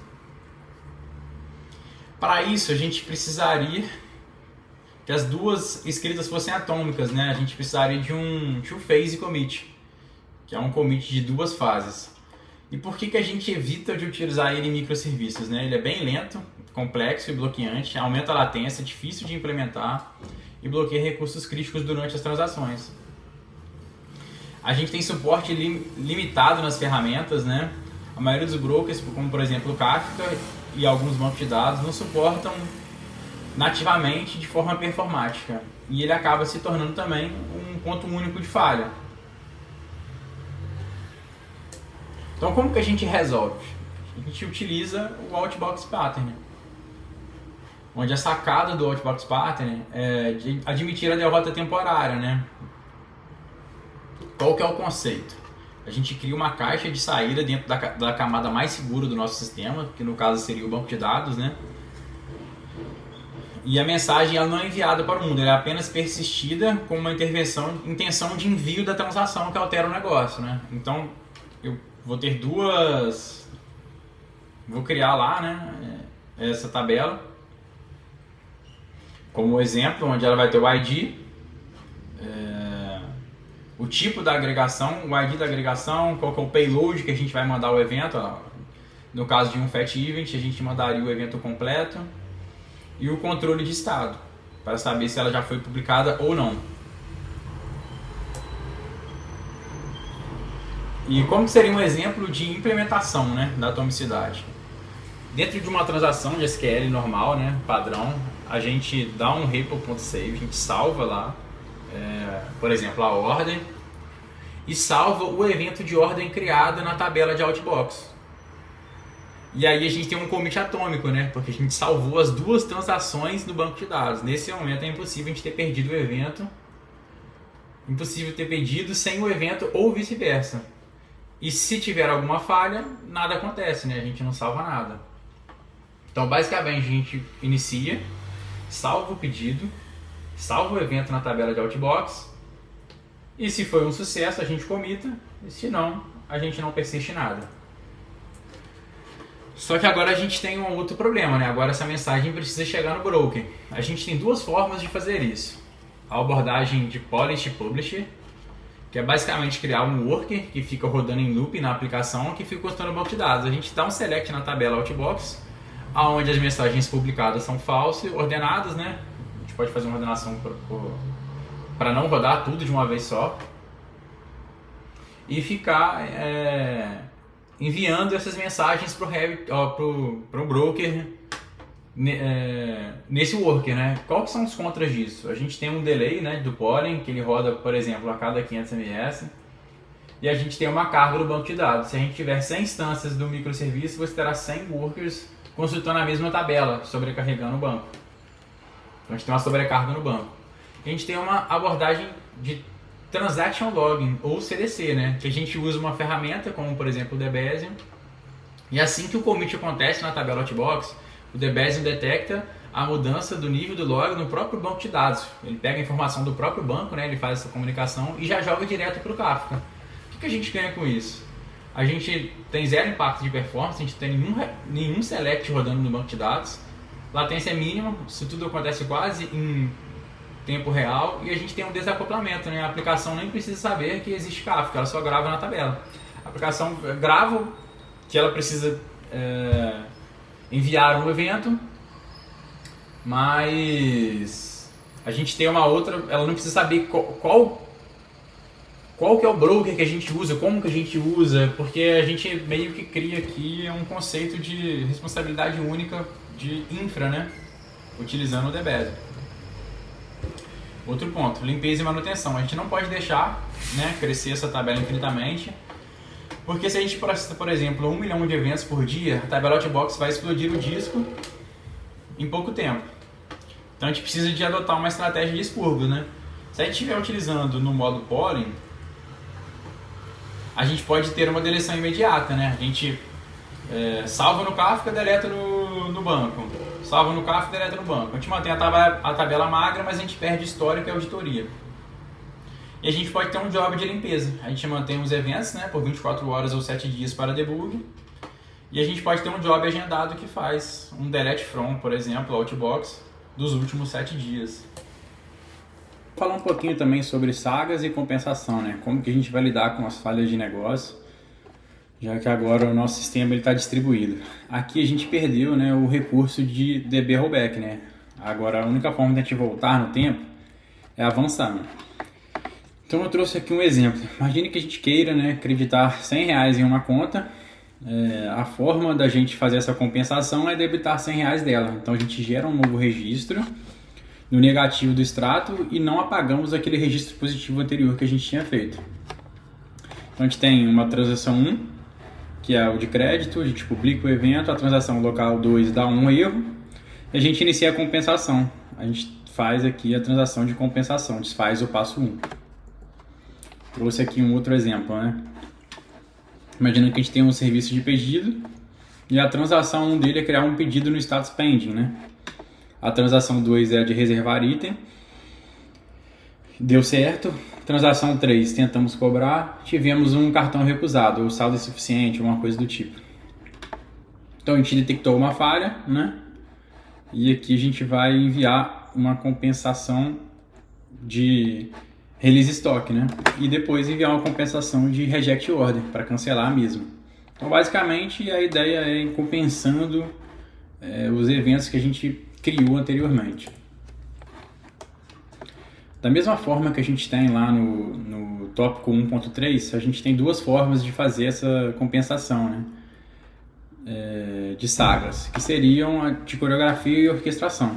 Para isso a gente precisaria que as duas escritas fossem atômicas, né? A gente precisaria de um two-phase commit, que é um commit de duas fases. E por que a gente evita de utilizar ele em microserviços, né? Ele é bem lento, complexo e bloqueante, aumenta a latência, é difícil de implementar e bloqueia recursos críticos durante as transações. A gente tem suporte limitado nas ferramentas, né? A maioria dos brokers, como por exemplo o Kafka e alguns bancos de dados, não suportam nativamente de forma performática. E ele acaba se tornando também um ponto único de falha. Então como que a gente resolve? A gente utiliza o Outbox Pattern, onde a sacada do Outbox Pattern é de admitir a derrota temporária, né? Qual que é o conceito? A gente cria uma caixa de saída dentro da camada mais segura do nosso sistema, que no caso seria o banco de dados, né? E a mensagem ela não é enviada para o mundo, ela é apenas persistida com uma intenção de envio da transação que altera o negócio, né? Então, eu vou ter vou criar lá, né, essa tabela como exemplo, onde ela vai ter o ID, o tipo da agregação, o ID da agregação, qual que é o payload que a gente vai mandar o evento. No caso de um fat event, a gente mandaria o evento completo e o controle de estado, para saber se ela já foi publicada ou não. E como seria um exemplo de implementação, né, da atomicidade? Dentro de uma transação de SQL normal, né, padrão, a gente dá um repo.save, a gente salva lá, por exemplo, a ordem, e salva o evento de ordem criada na tabela de Outbox. E aí a gente tem um commit atômico, né? Porque a gente salvou as duas transações no banco de dados. Nesse momento é impossível a gente ter perdido o evento, impossível ter perdido sem o evento ou vice-versa. E se tiver alguma falha, nada acontece, né? A gente não salva nada. Então basicamente a gente inicia, salva o pedido, salva o evento na tabela de Outbox, e se foi um sucesso a gente commita, e se não, a gente não persiste nada. Só que agora a gente tem um outro problema, né? Agora essa mensagem precisa chegar no broker. A gente tem duas formas de fazer isso. A abordagem de Polish Publisher, que é basicamente criar um worker que fica rodando em loop na aplicação, que fica constando o banco de dados. A gente dá um select na tabela Outbox, onde as mensagens publicadas são false, ordenadas, né? A gente pode fazer uma ordenação para não rodar tudo de uma vez só. E ficar enviando essas mensagens para o broker nesse worker, né? Quais são os contras disso? A gente tem um delay, né, do pollen, que ele roda, por exemplo, a cada 500 ms, e a gente tem uma carga do banco de dados. Se a gente tiver 100 instâncias do microserviço, você terá 100 workers consultando a mesma tabela, sobrecarregando o banco. Então a gente tem uma sobrecarga no banco. A gente tem uma abordagem de Transaction Logging, ou CDC, né? Que a gente usa uma ferramenta como, por exemplo, o Debezium, e assim que o commit acontece na tabela Outbox, o Debezium detecta a mudança do nível do log no próprio banco de dados. Ele pega a informação do próprio banco, né? Ele faz essa comunicação e já joga direto para o Kafka. O que a gente ganha com isso? A gente tem zero impacto de performance, a gente tem nenhum select rodando no banco de dados, latência é mínima, isso tudo acontece quase em tempo real, e a gente tem um desacoplamento, né? A aplicação nem precisa saber que existe Kafka, ela só grava na tabela. A aplicação grava que ela precisa enviar um evento, mas a gente tem uma outra, ela não precisa saber qual que é o broker que a gente usa, como que a gente usa, porque a gente meio que cria aqui um conceito de responsabilidade única de infra, né? Utilizando o Debezium. Outro ponto, limpeza e manutenção. A gente não pode deixar, né, crescer essa tabela infinitamente, Porque se a gente processa, por exemplo, 1 milhão de eventos por dia, a tabela Outbox vai explodir o disco em pouco tempo. Então a gente precisa de adotar uma estratégia de expurgo, né? Se a gente estiver utilizando no modo polling, a gente pode ter uma deleção imediata, né? A gente salva no Kafka, deleta no banco. Salva no Kafka, deleta no banco. A gente mantém a tabela magra, mas a gente perde histórico e auditoria. E a gente pode ter um job de limpeza. A gente mantém os eventos, né, por 24 horas ou 7 dias para debug. E a gente pode ter um job agendado que faz um delete from, por exemplo, Outbox, dos últimos 7 dias. Vou falar um pouquinho também sobre sagas e compensação, né? Como que a gente vai lidar com as falhas de negócio, já que agora o nosso sistema está distribuído. Aqui a gente perdeu, né, o recurso de DB rollback, né? Agora a única forma de a gente voltar no tempo é avançando. Então eu trouxe aqui um exemplo. Imagine que a gente queira, né, acreditar R$100 em uma conta. A forma da gente fazer essa compensação é debitar R$100 dela. Então a gente gera um novo registro no negativo do extrato e não apagamos aquele registro positivo anterior que a gente tinha feito. Então a gente tem uma transação 1, que é o de crédito, a gente publica o evento, a transação local 2 dá um erro, e a gente inicia a compensação. A gente faz aqui a transação de compensação, desfaz o passo 1. Trouxe aqui um outro exemplo, né? Imagina que a gente tem um serviço de pedido e a transação 1 dele é criar um pedido no status pending, né? A transação 2 é a de reservar item. Deu certo. Transação 3, tentamos cobrar. Tivemos um cartão recusado, ou saldo insuficiente, alguma coisa do tipo. Então a gente detectou uma falha, né? E aqui a gente vai enviar uma compensação de release stock, né? E depois enviar uma compensação de reject order para cancelar mesmo. Então basicamente a ideia é ir compensando os eventos que a gente criou anteriormente. Da mesma forma que a gente tem lá no tópico 1.3, a gente tem duas formas de fazer essa compensação, né? De sagas, que seriam a de coreografia e orquestração.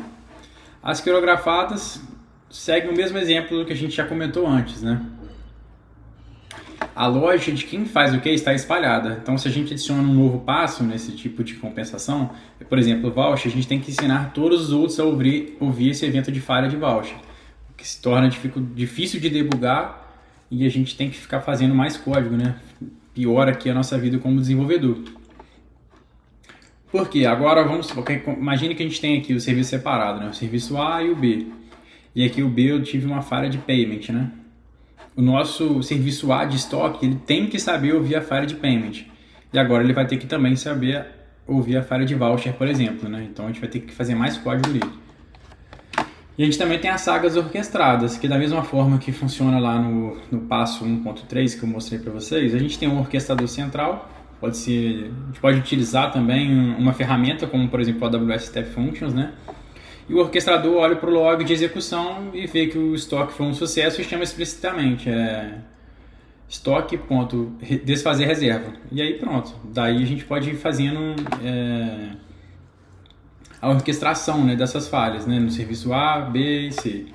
As coreografadas seguem o mesmo exemplo do que a gente já comentou antes, né? A lógica de quem faz o que está espalhada. Então, se a gente adiciona um novo passo nesse tipo de compensação, por exemplo, voucher, a gente tem que ensinar todos os outros a ouvir esse evento de falha de voucher, que se torna difícil de debugar e a gente tem que ficar fazendo mais código, né? Piora aqui a nossa vida como desenvolvedor. Por quê? Agora imagine que a gente tem aqui o serviço separado, né? O serviço A e o B. E aqui o B eu tive uma falha de payment, né? O nosso serviço A de estoque, ele tem que saber ouvir a falha de payment. E agora ele vai ter que também saber ouvir a falha de voucher, por exemplo, né? Então a gente vai ter que fazer mais código ali. E a gente também tem as sagas orquestradas, que da mesma forma que funciona lá no passo 1.3 que eu mostrei para vocês, a gente tem um orquestrador central, a gente pode utilizar também uma ferramenta como, por exemplo, o AWS Step Functions, né? E o orquestrador olha para o log de execução e vê que o estoque foi um sucesso e chama explicitamente estoque.desfazer reserva. E aí pronto, daí a gente pode ir fazendo a orquestração, né, dessas falhas, né, no serviço A, B e C,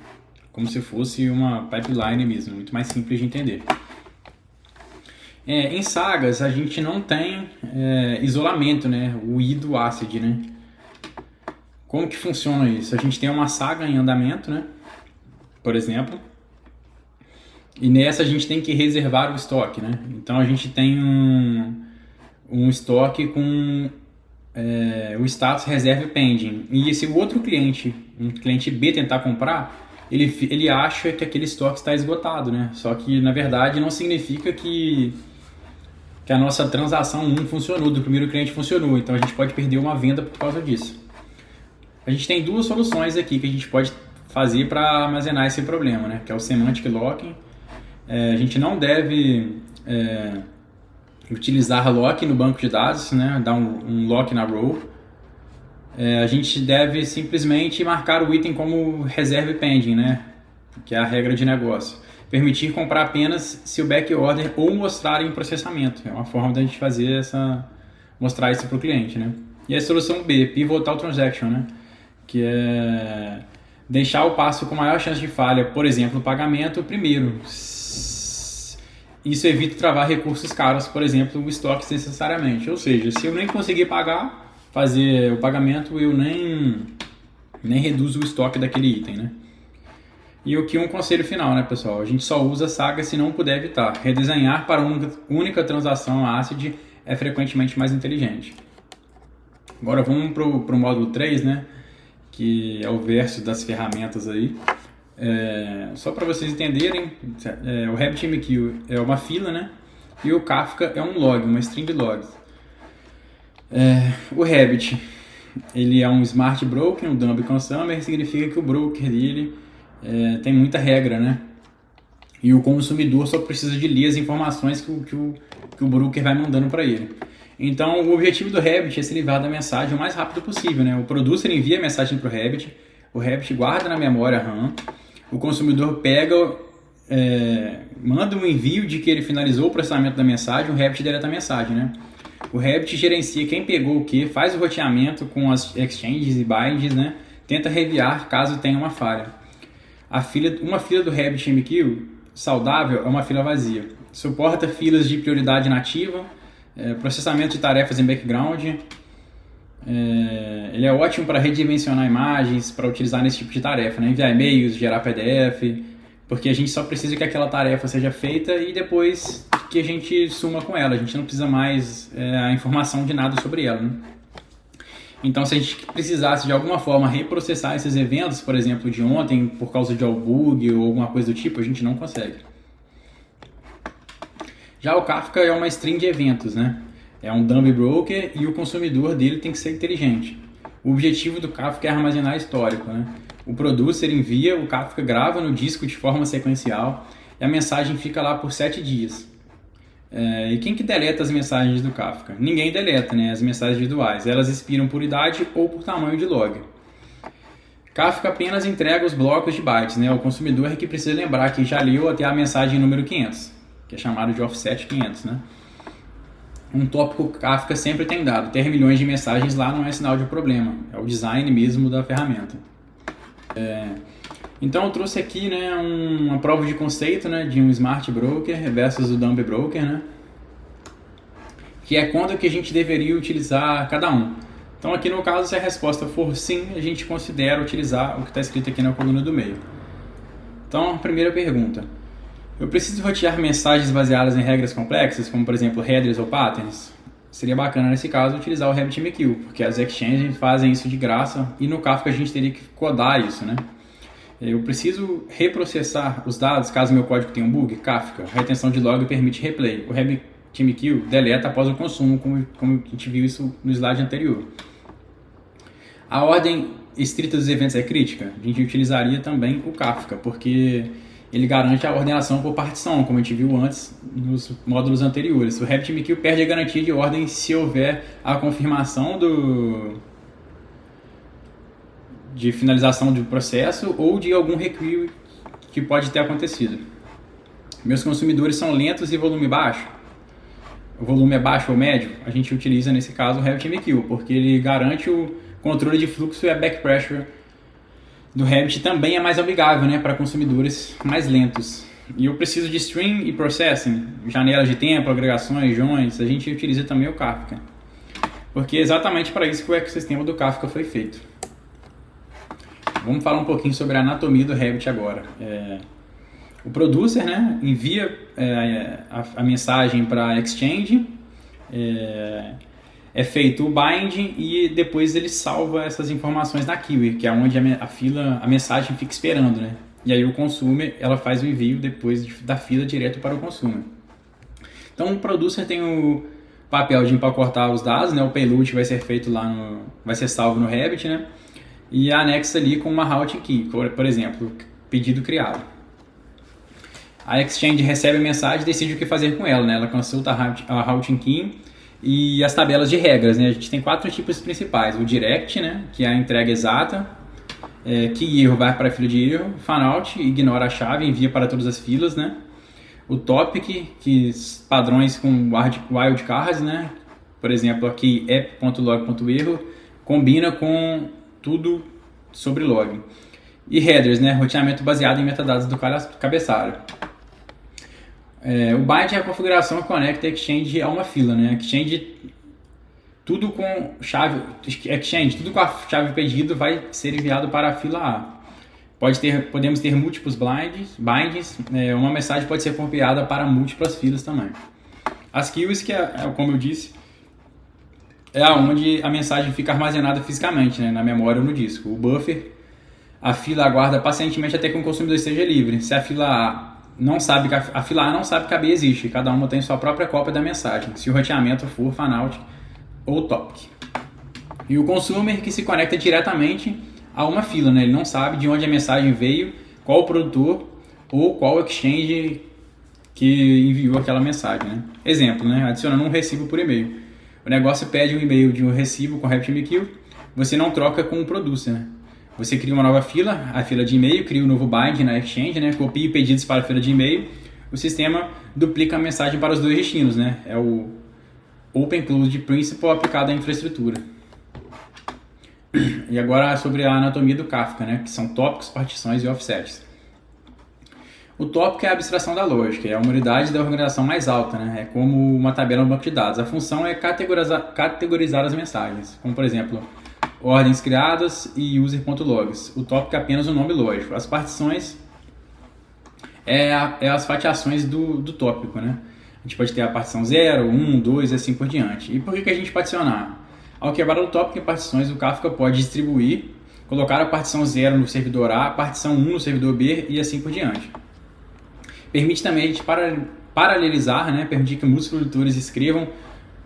como se fosse uma pipeline mesmo, muito mais simples de entender. Em sagas a gente não tem isolamento, né, o I do ACID, né. Como que funciona isso? A gente tem uma saga em andamento, né, por exemplo, e nessa a gente tem que reservar o estoque, né. Então a gente tem um estoque com o status reserve pending, e se o outro cliente, um cliente B, tentar comprar, ele acha que aquele estoque está esgotado, né? Só que na verdade não significa que a nossa transação 1 funcionou, do primeiro cliente funcionou, então a gente pode perder uma venda por causa disso. A gente tem duas soluções aqui que a gente pode fazer para armazenar esse problema, né? Que é o semantic locking. A gente não deve utilizar lock no banco de dados, né? Dar um lock na row. A gente deve simplesmente marcar o item como reserve pending, né? Que é a regra de negócio. Permitir comprar apenas se o backorder ou mostrar em processamento. É uma forma da gente mostrar isso para o cliente, né? E a solução B, pivotal transaction, né? Que é deixar o passo com maior chance de falha, por exemplo, o pagamento primeiro. isso evita travar recursos caros, por exemplo, o estoque desnecessariamente. Ou seja, se eu nem conseguir fazer o pagamento, eu nem reduzo o estoque daquele item, né? E aqui um conselho final, né, pessoal? A gente só usa saga se não puder evitar. Redesenhar para uma única transação ACID é frequentemente mais inteligente. Agora vamos para o módulo 3, né? Que é o verso das ferramentas aí. Só para vocês entenderem, o RabbitMQ é uma fila, né? E o Kafka é um log, uma string de logs. O Rabbit, ele é um smart broker, um dumb consumer, significa que o broker dele tem muita regra, né? E o consumidor só precisa de ler as informações que o broker vai mandando para ele. Então, o objetivo do Rabbit é se livrar da mensagem o mais rápido possível, né? O producer envia a mensagem para o Rabbit guarda na memória RAM, o consumidor manda um envio de que ele finalizou o processamento da mensagem, o Rabbit deleta a mensagem, né? O Rabbit gerencia quem pegou o que, faz o roteamento com as exchanges e binds, né? Tenta reviar caso tenha uma falha. Uma fila do RabbitMQ saudável é uma fila vazia. Suporta filas de prioridade nativa, processamento de tarefas em background. Ele é ótimo para redimensionar imagens, para utilizar nesse tipo de tarefa, né? Enviar e-mails, gerar PDF, porque a gente só precisa que aquela tarefa seja feita e depois que a gente suma com ela. A gente não precisa mais a informação de nada sobre ela, né? Então, se a gente precisasse de alguma forma reprocessar esses eventos, por exemplo, de ontem, por causa de algum bug ou alguma coisa do tipo, a gente não consegue. Já o Kafka é uma string de eventos, né? É um dumb broker e o consumidor dele tem que ser inteligente. O objetivo do Kafka é armazenar histórico, né? O producer envia, o Kafka grava no disco de forma sequencial e a mensagem fica lá por 7 dias. E quem que deleta as mensagens do Kafka? Ninguém deleta, né? As mensagens individuais. Elas expiram por idade ou por tamanho de log. Kafka apenas entrega os blocos de bytes, né? O consumidor é que precisa lembrar que já leu até a mensagem número 500, que é chamado de offset 500, né? Um tópico Kafka sempre tem dado. Ter milhões de mensagens lá não é sinal de problema. É o design mesmo da ferramenta. Então eu trouxe aqui, né, uma prova de conceito, né, de um Smart Broker versus o Dumb Broker, né, que é quando que a gente deveria utilizar cada um. Então aqui no caso, se a resposta for sim, a gente considera utilizar o que está escrito aqui na coluna do meio. Então, primeira pergunta. Eu preciso rotear mensagens baseadas em regras complexas, como por exemplo headers ou patterns? Seria bacana nesse caso utilizar o RabbitMQ, porque as exchanges fazem isso de graça e no Kafka a gente teria que codar isso, né? Eu preciso reprocessar os dados caso meu código tenha um bug? Kafka. A retenção de log permite replay. O RabbitMQ deleta após o consumo, como a gente viu isso no slide anterior. A ordem estrita dos eventos é crítica? A gente utilizaria também o Kafka, porque ele garante a ordenação por partição, como a gente viu antes nos módulos anteriores. O RabbitMQ perde a garantia de ordem se houver a confirmação de finalização do processo ou de algum require que pode ter acontecido. Meus consumidores são lentos e volume baixo. O volume é baixo ou médio? A gente utiliza nesse caso o RabbitMQ, porque ele garante o controle de fluxo e a backpressure do Rabbit também é mais amigável, né, para consumidores mais lentos. E eu preciso de string e processing, janelas de tempo, agregações, joins, a gente utiliza também o Kafka. Porque é exatamente para isso que o ecossistema do Kafka foi feito. Vamos falar um pouquinho sobre a anatomia do Rabbit agora. O producer, né, envia a mensagem para a exchange, é feito o bind e depois ele salva essas informações na queue, que é onde a mensagem fica esperando, né? E aí o consumer, ela faz o envio depois da fila direto para o consumer. Então o producer tem o papel de empacotar os dados, né? O payload vai ser feito vai ser salvo no Rabbit, né? E anexa ali com uma routing key, por exemplo, pedido criado. A exchange recebe a mensagem e decide o que fazer com ela, né? Ela consulta a routing key e as tabelas de regras, né? A gente tem 4 tipos principais. O direct, né? Que é a entrega exata. Que erro vai para a fila de erro. Fanout, ignora a chave, envia para todas as filas, né? O topic, que padrões com wildcards, né? Por exemplo, aqui app.log.erro combina com tudo sobre log. E headers, né? Roteamento baseado em metadados do cabeçalho. O bind é a configuração que conecta Exchange a uma fila, né? Exchange, tudo com a chave pedido vai ser enviado para a fila A. Podemos ter múltiplos binds, uma mensagem pode ser copiada para múltiplas filas também. As queues, que como eu disse, é onde a mensagem fica armazenada fisicamente, né? Na memória ou no disco. O buffer, a fila aguarda pacientemente até que um consumidor esteja livre. Se a fila A não sabe que a B existe, cada uma tem sua própria cópia da mensagem, se o roteamento for fanout ou topic. E o consumer, que se conecta diretamente a uma fila, né? Ele não sabe de onde a mensagem veio, qual o produtor ou qual exchange que enviou aquela mensagem, né? Exemplo, né? Adicionando um recibo por e-mail. O negócio pede um e-mail de um recibo com RabbitMQ, você não troca com o producer, né? Você cria uma nova fila, a fila de e-mail, cria um novo bind na Exchange, né? Copia pedidos para a fila de e-mail. O sistema duplica a mensagem para os dois destinos, né? É o Open Closed Principle aplicado à infraestrutura. E agora sobre a anatomia do Kafka, né? Que são tópicos, partições e offsets. O tópico é a abstração da lógica, é a unidade da organização mais alta, né? É como uma tabela no banco de dados. A função é categorizar as mensagens, como por exemplo, ordens criadas e user.logs. O tópico é apenas um nome lógico. As partições é as fatiações do tópico, né? A gente pode ter a partição 0, 1, 2 e assim por diante. E por que a gente particionar? Ao quebrar o tópico em partições, o Kafka pode distribuir, colocar a partição 0 no servidor A, a partição 1 no servidor B e assim por diante. Permite também a gente paralelizar, né? Permitir que muitos produtores escrevam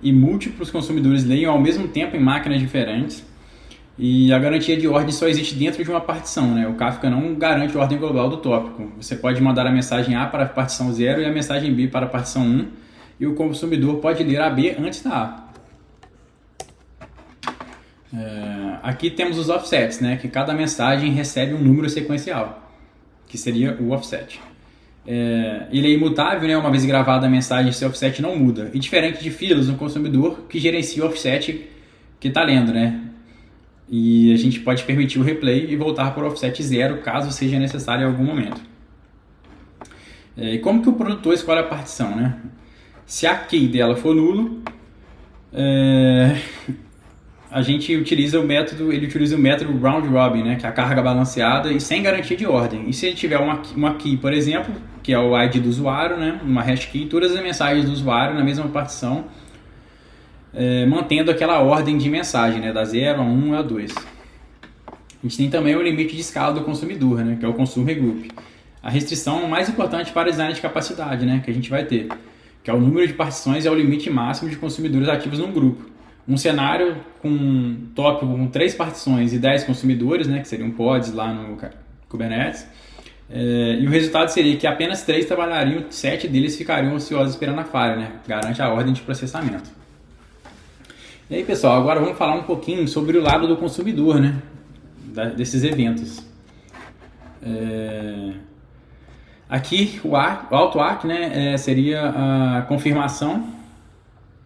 e múltiplos consumidores leiam ao mesmo tempo em máquinas diferentes. E a garantia de ordem só existe dentro de uma partição, né? O Kafka não garante a ordem global do tópico. Você pode mandar a mensagem A para a partição 0 e a mensagem B para a partição 1, e o consumidor pode ler a B antes da A. Aqui temos os offsets, né? Que cada mensagem recebe um número sequencial, que seria o offset. Ele é imutável, né? Uma vez gravada a mensagem, esse offset não muda. E diferente de filas, um consumidor que gerencia o offset que está lendo, né? E a gente pode permitir o replay e voltar para o offset 0 caso seja necessário em algum momento. E como que o produtor escolhe a partição, né? Se a key dela for nulo, a gente utiliza o método round robin, né? Que é a carga balanceada e sem garantia de ordem. E se ele tiver uma key, por exemplo, que é o ID do usuário, né? Uma hash key, todas as mensagens do usuário na mesma partição, mantendo aquela ordem de mensagem, né? Da 0 a 1 a 2. A gente tem também o limite de escala do consumidor, né? Que é o consumer group. A restrição mais importante para design de capacidade, né? Que a gente vai ter, que é o número de partições é o limite máximo de consumidores ativos num grupo. Um cenário com um tópico com 3 partições e 10 consumidores, né? Que seriam pods lá no Kubernetes. E o resultado seria que apenas 3 trabalhariam, 7 deles ficariam ociosos esperando a falha, né? Garante a ordem de processamento. E aí, pessoal, agora vamos falar um pouquinho sobre o lado do consumidor, né? Desses eventos. Aqui, o auto-ACK, né? Seria a confirmação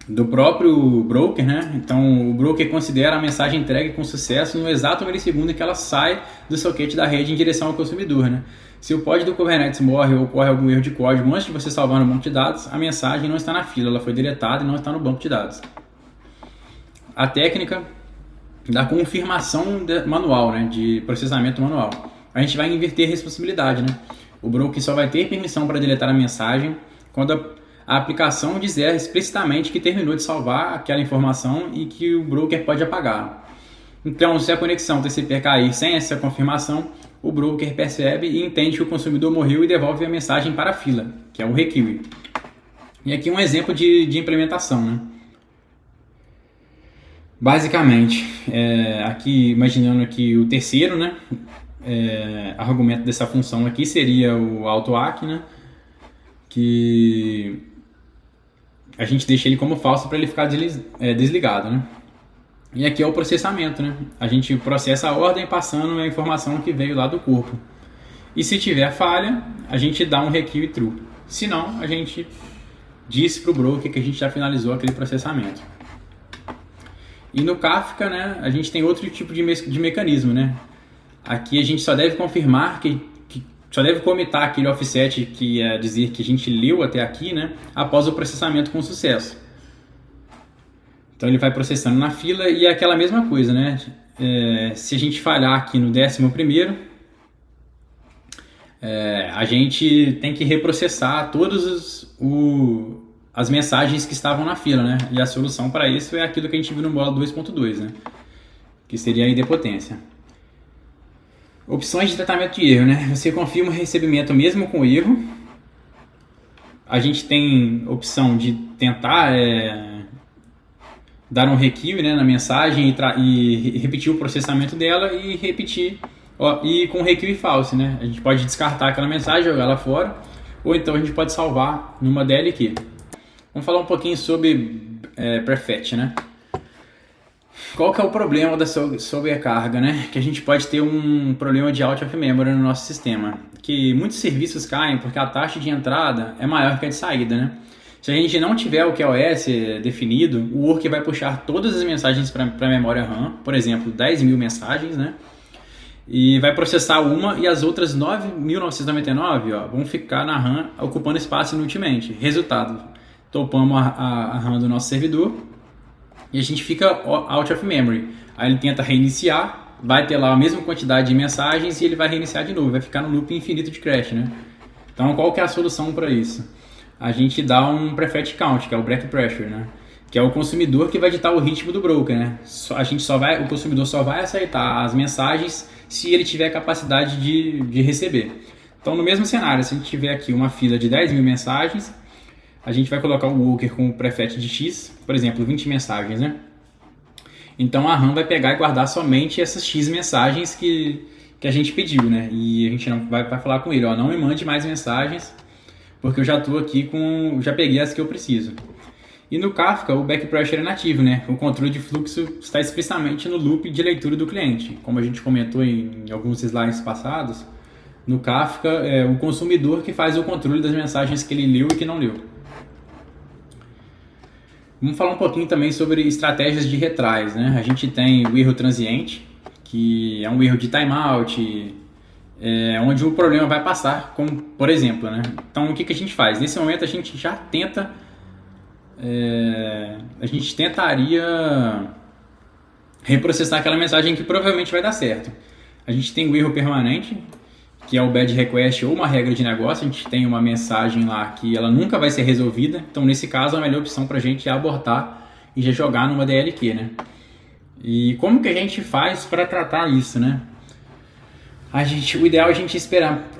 do próprio broker, né? Então, o broker considera a mensagem entregue com sucesso no exato milissegundo em que ela sai do socket da rede em direção ao consumidor, né? Se o pod do Kubernetes morre ou ocorre algum erro de código antes de você salvar no banco de dados, a mensagem não está na fila, ela foi deletada e não está no banco de dados. A técnica da confirmação manual, né? De processamento manual. A gente vai inverter a responsabilidade, né? O broker só vai ter permissão para deletar a mensagem quando a aplicação dizer explicitamente que terminou de salvar aquela informação e que o broker pode apagar. Então, se a conexão TCP cair sem essa confirmação, o broker percebe e entende que o consumidor morreu e devolve a mensagem para a fila, que é o requeue. E aqui um exemplo de implementação, né? Basicamente, aqui imaginando aqui o terceiro, né? Argumento dessa função aqui seria o auto-ACK, né? Que a gente deixa ele como falso para ele ficar desligado, né? E aqui é o processamento, né? A gente processa a ordem passando a informação que veio lá do corpo. E se tiver falha, a gente dá um requeue true. Se não, a gente diz para o broker que a gente já finalizou aquele processamento. E no Kafka, né, a gente tem outro tipo de mecanismo, né? Aqui a gente só deve confirmar só deve comitar aquele offset que é dizer que a gente leu até aqui, né, após o processamento com sucesso. Então ele vai processando na fila e é aquela mesma coisa, né? Se a gente falhar aqui no 11º, a gente tem que reprocessar todas as mensagens que estavam na fila, né? E a solução para isso é aquilo que a gente viu no módulo 2.2, né? Que seria a idempotência. Opções de tratamento de erro, né? Você confirma o recebimento mesmo com erro. A gente tem opção de tentar dar um requiem, né, na mensagem e repetir o processamento dela e repetir e com requiem false, né? A gente pode descartar aquela mensagem, jogar ela fora, ou então a gente pode salvar numa DLQ. Vamos falar um pouquinho sobre prefetch, né? Qual que é o problema da sobrecarga, né? Que a gente pode ter um problema de out of memory no nosso sistema. Que muitos serviços caem porque a taxa de entrada é maior que a de saída, né? Se a gente não tiver o QoS definido, o work vai puxar todas as mensagens para a memória RAM, por exemplo, 10.000 mensagens, né? E vai processar uma e as outras 9.999 vão ficar na RAM ocupando espaço inutilmente. Resultado, topamos a RAM do nosso servidor e a gente fica out of memory. Aí ele tenta reiniciar, vai ter lá a mesma quantidade de mensagens e ele vai reiniciar de novo, vai ficar no loop infinito de crash, né? Então qual que é a solução para isso? A gente dá um prefetch count, que é o break pressure, né? Que é o consumidor que vai ditar o ritmo do broker, né? O consumidor só vai aceitar as mensagens se ele tiver capacidade de receber. Então, no mesmo cenário, se a gente tiver aqui uma fila de 10.000 mensagens, a gente vai colocar o worker com o prefetch de X, por exemplo, 20 mensagens, né? Então, a RAM vai pegar e guardar somente essas X mensagens que a gente pediu, né? E a gente não vai falar com ele, não me mande mais mensagens, porque eu já estou aqui já peguei as que eu preciso. E no Kafka, o back pressure é nativo, né? O controle de fluxo está explicitamente no loop de leitura do cliente. Como a gente comentou em alguns slides passados, no Kafka é o consumidor que faz o controle das mensagens que ele leu e que não leu. Vamos falar um pouquinho também sobre estratégias de retries, né? A gente tem o erro transiente, que é um erro de timeout, onde o problema vai passar, como por exemplo, né? Então o que a gente faz? Nesse momento a gente já tenta, a gente tentaria reprocessar aquela mensagem que provavelmente vai dar certo. A gente tem o erro permanente, que é o bad request ou uma regra de negócio. A gente tem uma mensagem lá que ela nunca vai ser resolvida, então nesse caso a melhor opção para a gente é abortar e já jogar numa DLQ, né? E como que a gente faz para tratar isso, né? O ideal é a gente esperar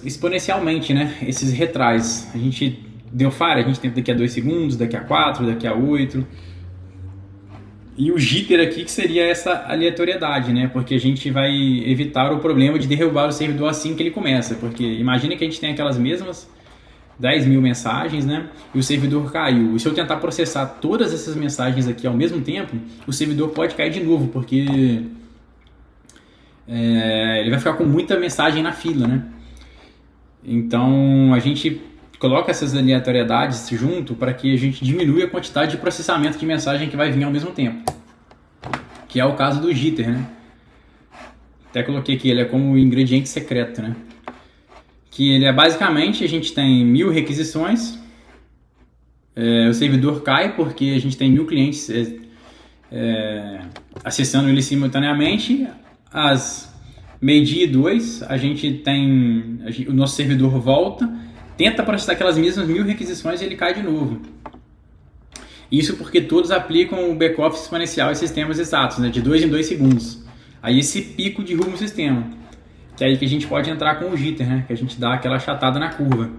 exponencialmente, né, esses retries. A gente deu falha, a gente tenta daqui a 2 segundos, daqui a 4, daqui a 8. E o jitter aqui que seria essa aleatoriedade, né? Porque a gente vai evitar o problema de derrubar o servidor assim que ele começa. Porque imagina que a gente tem aquelas mesmas 10.000 mensagens, né? E o servidor caiu. E se eu tentar processar todas essas mensagens aqui ao mesmo tempo, o servidor pode cair de novo, porque ele vai ficar com muita mensagem na fila, né? Então a gente coloca essas aleatoriedades junto para que a gente diminua a quantidade de processamento de mensagem que vai vir ao mesmo tempo, que é o caso do jitter, né? Até coloquei aqui, ele é como um ingrediente secreto, né? Que ele é basicamente, a gente tem 1.000 requisições, o servidor cai porque a gente tem 1.000 clientes acessando ele simultaneamente. Às meio-dia e 2, o nosso servidor volta, tenta processar aquelas mesmas 1.000 requisições e ele cai de novo. Isso porque todos aplicam o back-office exponencial em sistemas exatos, né, de 2 em 2 segundos. Aí esse pico derruba o sistema. Que é aí que a gente pode entrar com o jitter, né, que a gente dá aquela achatada na curva.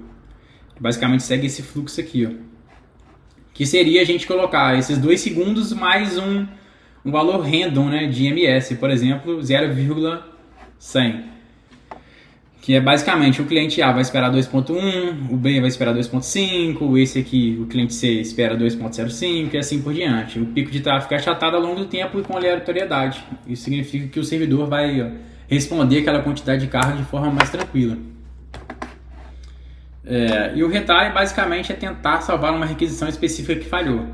Que basicamente segue esse fluxo aqui, ó. Que seria a gente colocar esses 2 segundos mais um valor random, né, de MS, por exemplo, 0,100. Que é basicamente o cliente A vai esperar 2.1, o B vai esperar 2.5, esse aqui, o cliente C, espera 2.05 e assim por diante. O pico de tráfego é achatado ao longo do tempo e com aleatoriedade. Isso significa que o servidor vai responder aquela quantidade de carga de forma mais tranquila. E o retry basicamente é tentar salvar uma requisição específica que falhou.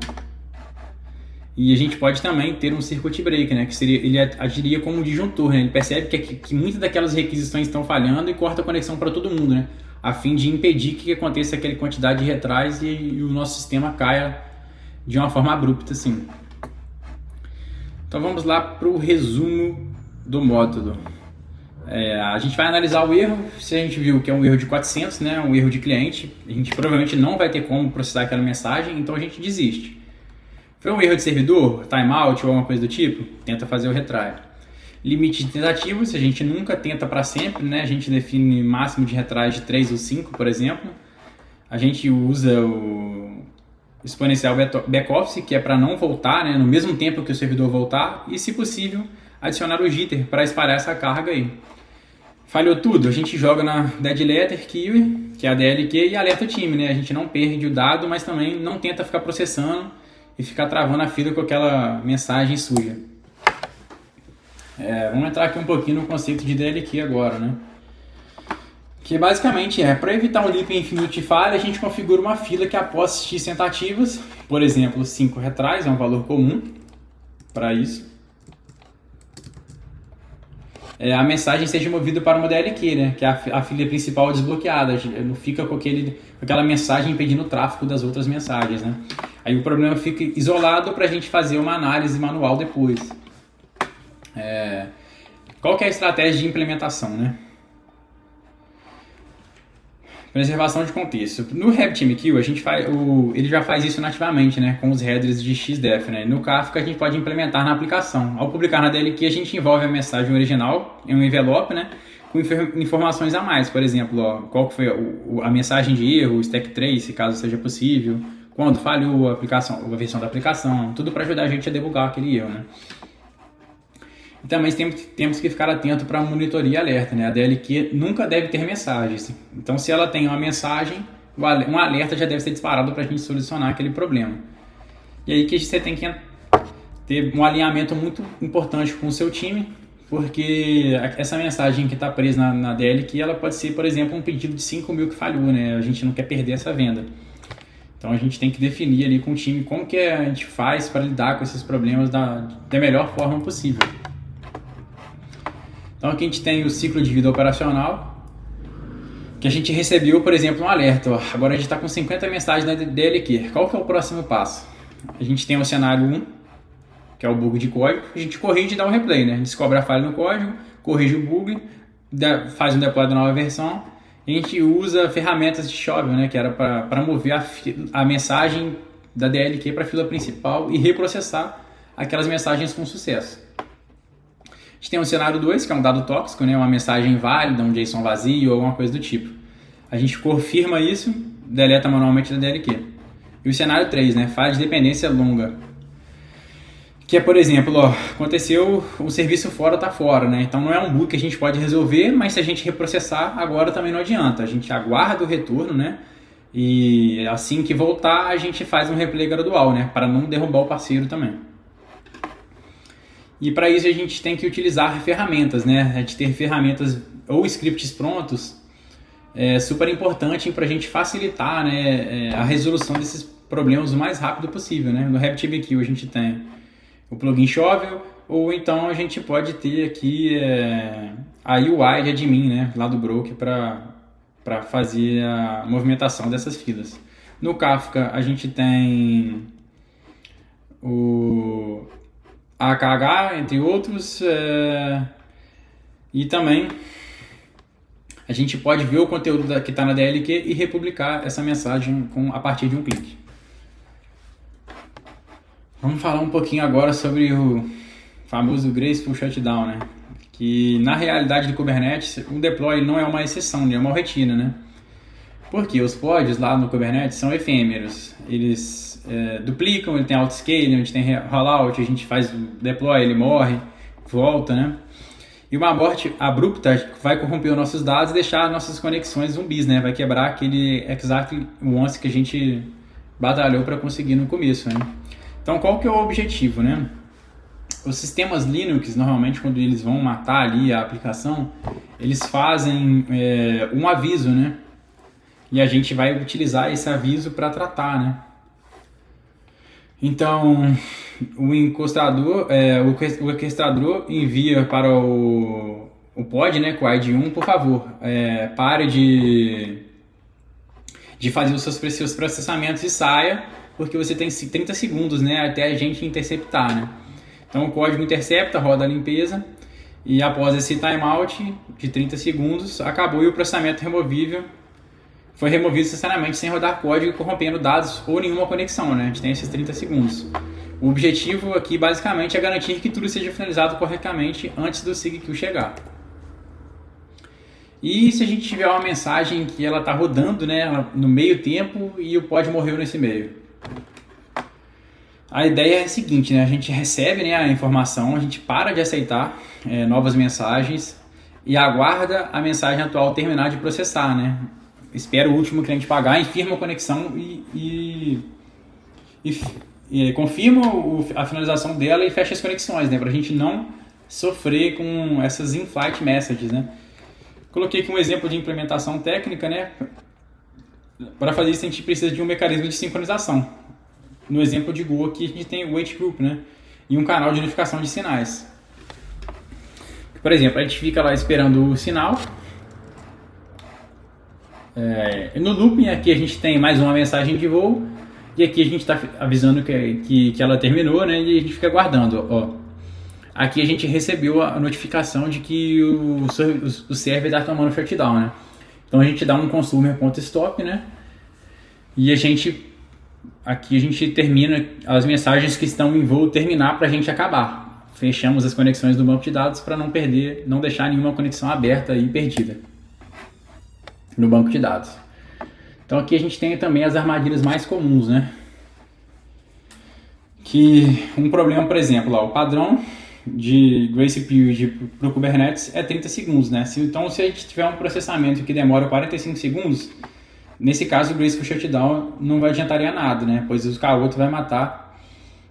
E a gente pode também ter um circuit breaker, né? Que seria, ele agiria como um disjuntor, né? Ele percebe que muitas daquelas requisições estão falhando e corta a conexão para todo mundo, né? A fim de impedir que aconteça aquela quantidade de retrais e o nosso sistema caia de uma forma abrupta, assim. Então vamos lá para o resumo do módulo. A gente vai analisar o erro. Se a gente viu que é um erro de 400, né? Um erro de cliente, a gente provavelmente não vai ter como processar aquela mensagem, então a gente desiste. Foi um erro de servidor, timeout ou alguma coisa do tipo? Tenta fazer o retry. Limite de tentativas, a gente nunca tenta para sempre, né? A gente define máximo de retries de 3 ou 5, por exemplo. A gente usa o exponencial backoffice, que é para não voltar, né? No mesmo tempo que o servidor voltar. E, se possível, adicionar o jitter para espalhar essa carga aí. Falhou tudo, a gente joga na dead letter Kiwi, que é a DLQ, e alerta o time, né? A gente não perde o dado, mas também não tenta ficar processando e ficar travando a fila com aquela mensagem suja. Vamos entrar aqui um pouquinho no conceito de DLQ agora, né? Que basicamente para evitar um loop infinito de falha, a gente configura uma fila que após X tentativas, por exemplo, 5 retries, é um valor comum para isso, a mensagem seja movida para uma DLQ, né? Que é a fila principal desbloqueada, não fica com aquela mensagem impedindo o tráfego das outras mensagens, né? Aí o problema fica isolado para a gente fazer uma análise manual depois. Qual que é a estratégia de implementação, né? Preservação de contexto. No RabbitMQ, ele já faz isso nativamente, né? Com os headers de XDEF, né? No Kafka, a gente pode implementar na aplicação. Ao publicar na DLQ, a gente envolve a mensagem original em um envelope, né? Com informações a mais. Por exemplo, qual que foi a mensagem de erro, o stack trace, caso seja possível, quando falhou a versão da aplicação, tudo para ajudar a gente a debugar aquele erro, né? E também temos que ficar atento para monitoria e alerta, né? A DLQ nunca deve ter mensagens. Então, se ela tem uma mensagem, um alerta já deve ser disparado para a gente solucionar aquele problema. E aí que você tem que ter um alinhamento muito importante com o seu time, porque essa mensagem que está presa na DLQ, ela pode ser, por exemplo, um pedido de 5 mil que falhou, né? A gente não quer perder essa venda. Então, a gente tem que definir ali com o time como que a gente faz para lidar com esses problemas da melhor forma possível. Então aqui a gente tem o ciclo de vida operacional, que a gente recebeu, por exemplo, um alerta. Agora a gente está com 50 mensagens na DLQ. Qual que é o próximo passo? A gente tem o cenário 1, que é o bug de código. A gente corrige e dá um replay, né? Descobre a falha no código, corrige o bug, faz um deploy da nova versão. A gente usa ferramentas de Shovel, né? Que era para mover a mensagem da DLQ para a fila principal e reprocessar aquelas mensagens com sucesso. A gente tem o cenário 2, que é um dado tóxico, né? Uma mensagem inválida, um JSON vazio ou alguma coisa do tipo. A gente confirma isso, deleta manualmente da DLQ. E o cenário 3, né? Falha de dependência longa. Que é, por exemplo, aconteceu, o serviço fora está fora, né? Então não é um bug que a gente pode resolver, mas se a gente reprocessar, agora também não adianta. A gente aguarda o retorno, né? E assim que voltar, a gente faz um replay gradual, né? Para não derrubar o parceiro também. E para isso a gente tem que utilizar ferramentas, né? A gente ter ferramentas ou scripts prontos é super importante para a gente facilitar, né, a resolução desses problemas o mais rápido possível, né? No RabbitMQ a gente tem o plugin Shovel, ou então a gente pode ter aqui a UI de admin, né, lá do broker para fazer a movimentação dessas filas. No Kafka a gente tem o AKH, entre outros, e também a gente pode ver o conteúdo que está na DLQ e republicar essa mensagem a partir de um clique. Vamos falar um pouquinho agora sobre o famoso Graceful Shutdown, né? Que na realidade do Kubernetes, o deploy não é uma exceção, é uma rotina, né? Porque os pods lá no Kubernetes são efêmeros, eles duplicam, ele tem autoscale, a gente tem rollout, a gente faz o deploy, ele morre, volta, né? E uma morte abrupta vai corromper os nossos dados e deixar nossas conexões zumbis, né? Vai quebrar aquele exactly once que a gente batalhou para conseguir no começo, né? Então, qual que é o objetivo, né? Os sistemas Linux, normalmente, quando eles vão matar ali a aplicação, eles fazem um aviso, né? E a gente vai utilizar esse aviso para tratar, né? Então, o orquestrador envia para o pod, né, com o ID 1, por favor, pare de fazer os seus processamentos e saia, porque você tem 30 segundos, né, até a gente interceptar, né? Então o código intercepta, roda a limpeza e após esse timeout de 30 segundos, acabou e o processamento removível foi removido instantaneamente sem rodar código e corrompendo dados ou nenhuma conexão, né? A gente tem esses 30 segundos. O objetivo aqui basicamente é garantir que tudo seja finalizado corretamente antes do SIG chegar. E se a gente tiver uma mensagem que ela está rodando, né, no meio tempo e o pod morreu nesse meio? A ideia é a seguinte, né, a gente recebe, né, a informação, a gente para de aceitar novas mensagens e aguarda a mensagem atual terminar de processar, né? Espera o último cliente pagar, infirma a conexão e confirma a finalização dela e fecha as conexões, né, para a gente não sofrer com essas in-flight messages, né? Coloquei aqui um exemplo de implementação técnica, né? Para fazer isso a gente precisa de um mecanismo de sincronização. No exemplo de Go aqui a gente tem o wait group, né? E um canal de notificação de sinais. Por exemplo, a gente fica lá esperando o sinal. No looping aqui a gente tem mais uma mensagem de voo. E aqui a gente está avisando que ela terminou, né? E a gente fica aguardando, ó. Aqui a gente recebeu a notificação de que o server está tomando shutdown, né? Então a gente dá um consumer.stop, né? E aqui a gente termina as mensagens que estão em voo terminar para a gente acabar. Fechamos as conexões do banco de dados para não deixar nenhuma conexão aberta e perdida no banco de dados. Então aqui a gente tem também as armadilhas mais comuns, né? Que um problema, por exemplo, lá, o padrão de Grace Period para o Kubernetes é 30 segundos, né? Então, se a gente tiver um processamento que demora 45 segundos, nesse caso o Graceful Shutdown não vai adiantaria nada, né? Pois o K8 vai matar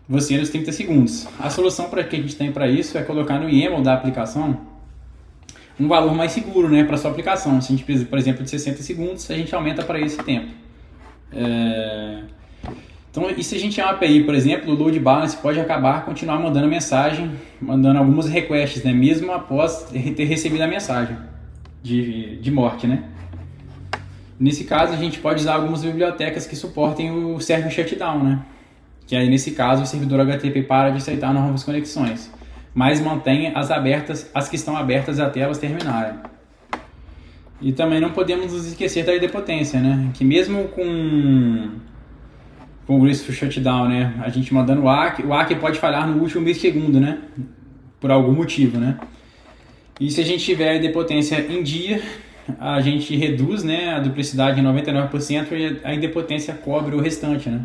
você nos 30 segundos. A solução que a gente tem para isso é colocar no YAML da aplicação um valor mais seguro, né, para sua aplicação. Se a gente precisa, por exemplo, de 60 segundos, a gente aumenta para esse tempo. Então, e se a gente tem uma API, por exemplo, o load balance pode continuar mandando mensagem, mandando algumas requests, né, mesmo após ter recebido a mensagem de morte, né? Nesse caso, a gente pode usar algumas bibliotecas que suportem o server shutdown, né? Que aí, nesse caso, o servidor HTTP para de aceitar novas conexões, mas mantém as que estão abertas até elas terminarem. E também não podemos nos esquecer da idempotência, né? Que mesmo com o Graceful Shutdown, né, a gente mandando o ACK pode falhar no último milissegundo, né, por algum motivo, né. E se a gente tiver a idempotência em dia, a gente reduz, né, a duplicidade em 99% e a idempotência cobre o restante, né.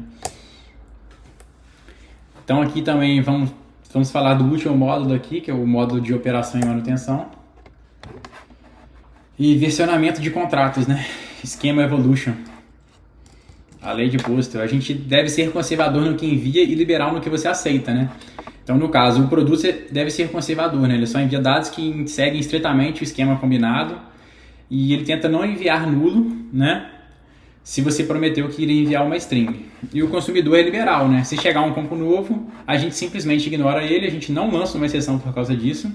Então aqui também vamos falar do último módulo aqui, que é o módulo de operação e manutenção. E versionamento de contratos, né, Schema Evolution. A lei de Postel. A gente deve ser conservador no que envia e liberal no que você aceita, né? Então, no caso, o produto deve ser conservador, né? Ele só envia dados que seguem estritamente o esquema combinado e ele tenta não enviar nulo, né? Se você prometeu que iria enviar uma string. E o consumidor é liberal, né? Se chegar um campo novo, a gente simplesmente ignora ele, a gente não lança uma exceção por causa disso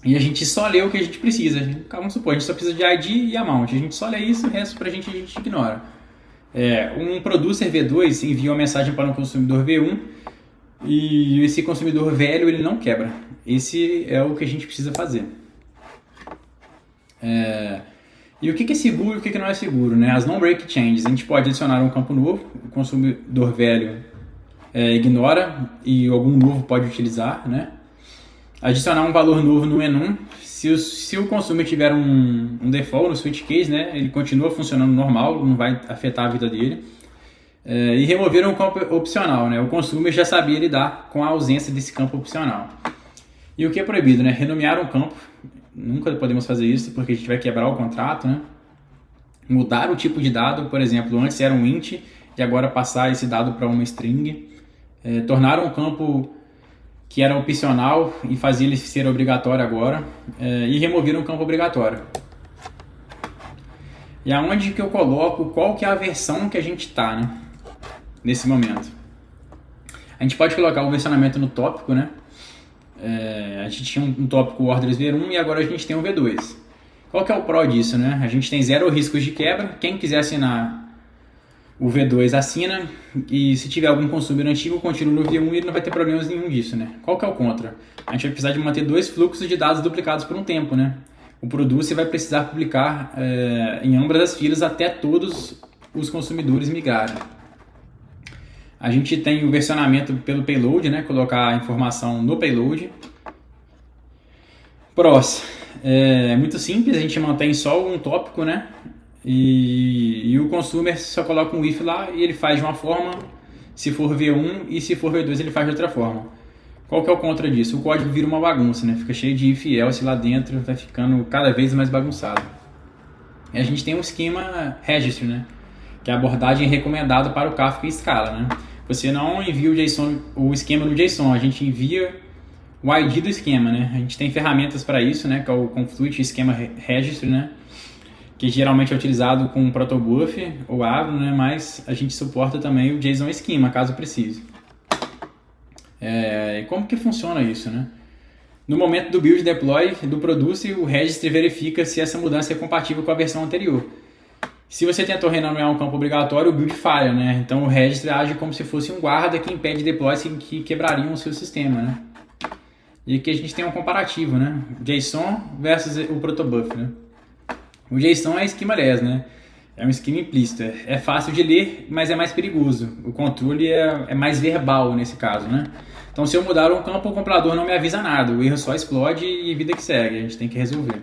e a gente só lê o que a gente precisa. Vamos supor, a gente só precisa de ID e amount. A gente só lê isso, o resto pra gente a gente ignora. Um producer V2 envia uma mensagem para um consumidor V1 e esse consumidor velho ele não quebra. Esse é o que a gente precisa fazer. E o que é seguro e o que não é seguro, né? As non-break changes, a gente pode adicionar um campo novo, o consumidor velho ignora e algum novo pode utilizar, né? Adicionar um valor novo no enum. Se o consumer tiver um default no switch case, né, ele continua funcionando normal, não vai afetar a vida dele. E remover um campo opcional, né? O consumer já sabia lidar com a ausência desse campo opcional. E o que é proibido, né? Renomear um campo. Nunca podemos fazer isso porque a gente vai quebrar o contrato, né? Mudar o tipo de dado, por exemplo, antes era um int e agora passar esse dado para uma string. Tornar um campo que era opcional e fazia ele ser obrigatório agora, e remover um campo obrigatório. E aonde que eu coloco qual que é a versão que a gente está, né, nesse momento. A gente pode colocar o versionamento no tópico, né? A gente tinha um tópico orders V1 e agora a gente tem um V2. Qual que é o pró disso, né? A gente tem 0 riscos de quebra. Quem quiser assinar o V2 assina, e se tiver algum consumidor antigo, continua no V1 e ele não vai ter problemas nenhum disso, né? Qual que é o contra? A gente vai precisar de manter 2 fluxos de dados duplicados por um tempo, né? O producer vai precisar publicar em ambas as filas até todos os consumidores migrarem. A gente tem o versionamento pelo payload, né? Colocar a informação no payload. Prós. É muito simples, a gente mantém só um tópico, né? E o consumer só coloca um if lá e ele faz de uma forma, se for V1, e se for V2 ele faz de outra forma. Qual que é o contra disso? O código vira uma bagunça, né? Fica cheio de if e else lá dentro, vai ficando cada vez mais bagunçado. E a gente tem um esquema registry, né? Que é a abordagem recomendada para o Kafka em escala, né? Você não envia o esquema no JSON, a gente envia o ID do esquema, né? A gente tem ferramentas para isso, né? Que é o Confluent Schema Registry, né? Que geralmente é utilizado com protobuf ou Avro, né? Mas a gente suporta também o JSON Schema, caso precise. E como que funciona isso, né? No momento do build deploy do producer, o registry verifica se essa mudança é compatível com a versão anterior. Se você tentou renomear um campo obrigatório, o build falha, né? Então o registry age como se fosse um guarda que impede deploys que quebrariam o seu sistema, né? E aqui a gente tem um comparativo, né? JSON versus o protobuf, né? O JSON é esquema-less, né? É um esquema implícito. É fácil de ler, mas é mais perigoso. O controle é mais verbal nesse caso, né? Então, se eu mudar um campo, o compilador não me avisa nada. O erro só explode e vida que segue. A gente tem que resolver.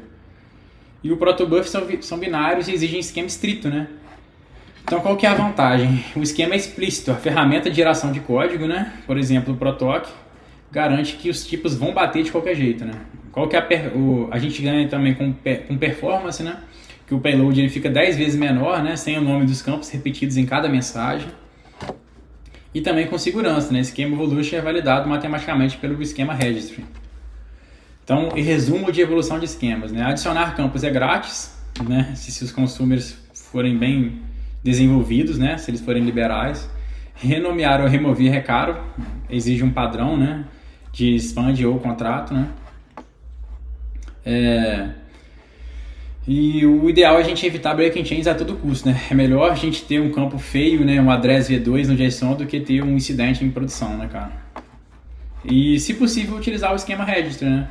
E o protobuf são binários e exigem esquema estrito, né? Então, qual que é a vantagem? O esquema é explícito. A ferramenta de geração de código, né? Por exemplo, o protoc, garante que os tipos vão bater de qualquer jeito, né? Qual que é a gente ganha também com performance, né? Que o payload ele fica 10 vezes menor, né? Sem o nome dos campos repetidos em cada mensagem. E também com segurança, né? Esquema evolution é validado matematicamente pelo esquema registry. Então, em resumo de evolução de esquemas, né? Adicionar campos é grátis, né? Se os consumers forem bem desenvolvidos, né? Se eles forem liberais. Renomear ou remover é caro, exige um padrão, né? De expand ou contrato, né? E o ideal é a gente evitar breaking chains a todo custo, né? É melhor a gente ter um campo feio, né? Um address V2 no JSON do que ter um incidente em produção, né, cara? E, se possível, utilizar o esquema registry, né?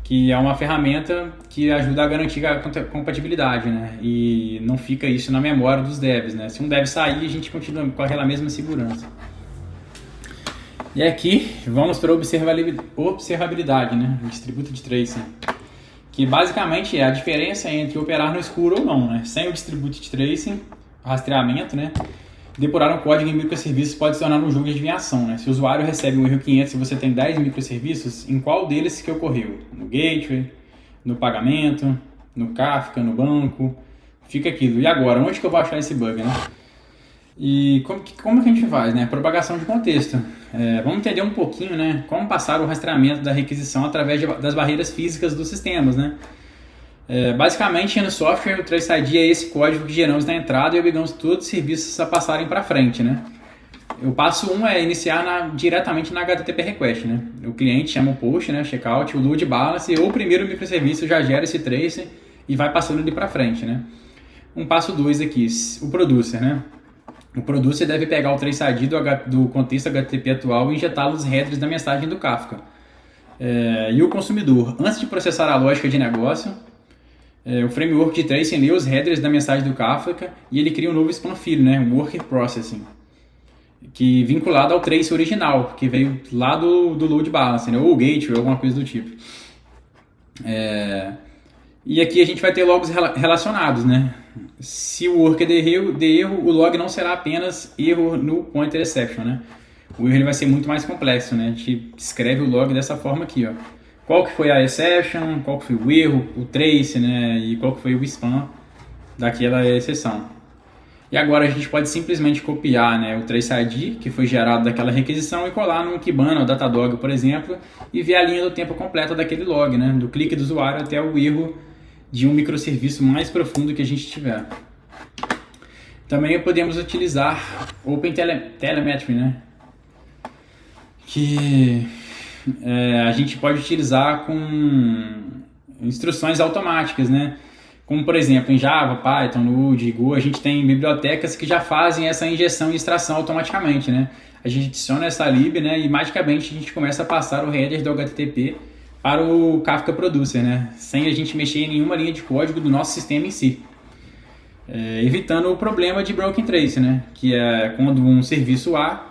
Que é uma ferramenta que ajuda a garantir a compatibilidade, né? E não fica isso na memória dos devs, né? Se um dev sair, a gente continua com aquela mesma segurança. E aqui, vamos para a observabilidade, né? Distributed tracing. Que basicamente é a diferença entre operar no escuro ou não, né? Sem o Distributed Tracing, rastreamento, né? Depurar um código em microserviços pode se tornar um jogo de adivinhação, né? Se o usuário recebe um erro 500 e você tem 10 microserviços, em qual deles que ocorreu? No gateway, no pagamento, no Kafka, no banco, fica aquilo. E agora, onde que eu vou achar esse bug, né? E como que a gente faz, né? Propagação de contexto. Vamos entender um pouquinho, né? Como passar o rastreamento da requisição através das barreiras físicas dos sistemas, né? Basicamente, no software, o TraceID é esse código que geramos na entrada e obrigamos todos os serviços a passarem para frente, né? O passo 1 é iniciar diretamente na HTTP request, né? O cliente chama o post, né? Checkout, o load balance ou o primeiro microserviço já gera esse trace e vai passando ele para frente, né? Um passo 2 aqui, o producer, né? O producer deve pegar o TraceID do contexto HTTP atual e injetá-lo nos headers da mensagem do Kafka. E o consumidor, antes de processar a lógica de negócio, o framework de tracing lê os headers da mensagem do Kafka e ele cria um novo spam field, né? Worker Processing, que vinculado ao trace original, que veio lá do load balance, né? Ou gateway, alguma coisa do tipo. E aqui a gente vai ter logs relacionados, né? Se o worker der erro, o log não será apenas erro no pointer exception, né? O erro ele vai ser muito mais complexo, né? A gente escreve o log dessa forma aqui, ó. Qual que foi a exception, qual que foi o erro, o trace, né? E qual que foi o spam daquela exceção. E agora a gente pode simplesmente copiar, né, o TraceID que foi gerado daquela requisição e colar num Kibana ou Datadog, por exemplo, e ver a linha do tempo completa daquele log, né? Do clique do usuário até o erro de um microserviço mais profundo que a gente tiver. Também podemos utilizar OpenTelemetry, né? que a gente pode utilizar com instruções automáticas, né? Como, por exemplo, em Java, Python, Node, Go, a gente tem bibliotecas que já fazem essa injeção e extração automaticamente, né? A gente adiciona essa lib, né, e magicamente a gente começa a passar o header do HTTP para o Kafka Producer, né? Sem a gente mexer em nenhuma linha de código do nosso sistema em si. Evitando o problema de broken trace, né? Que é quando um serviço A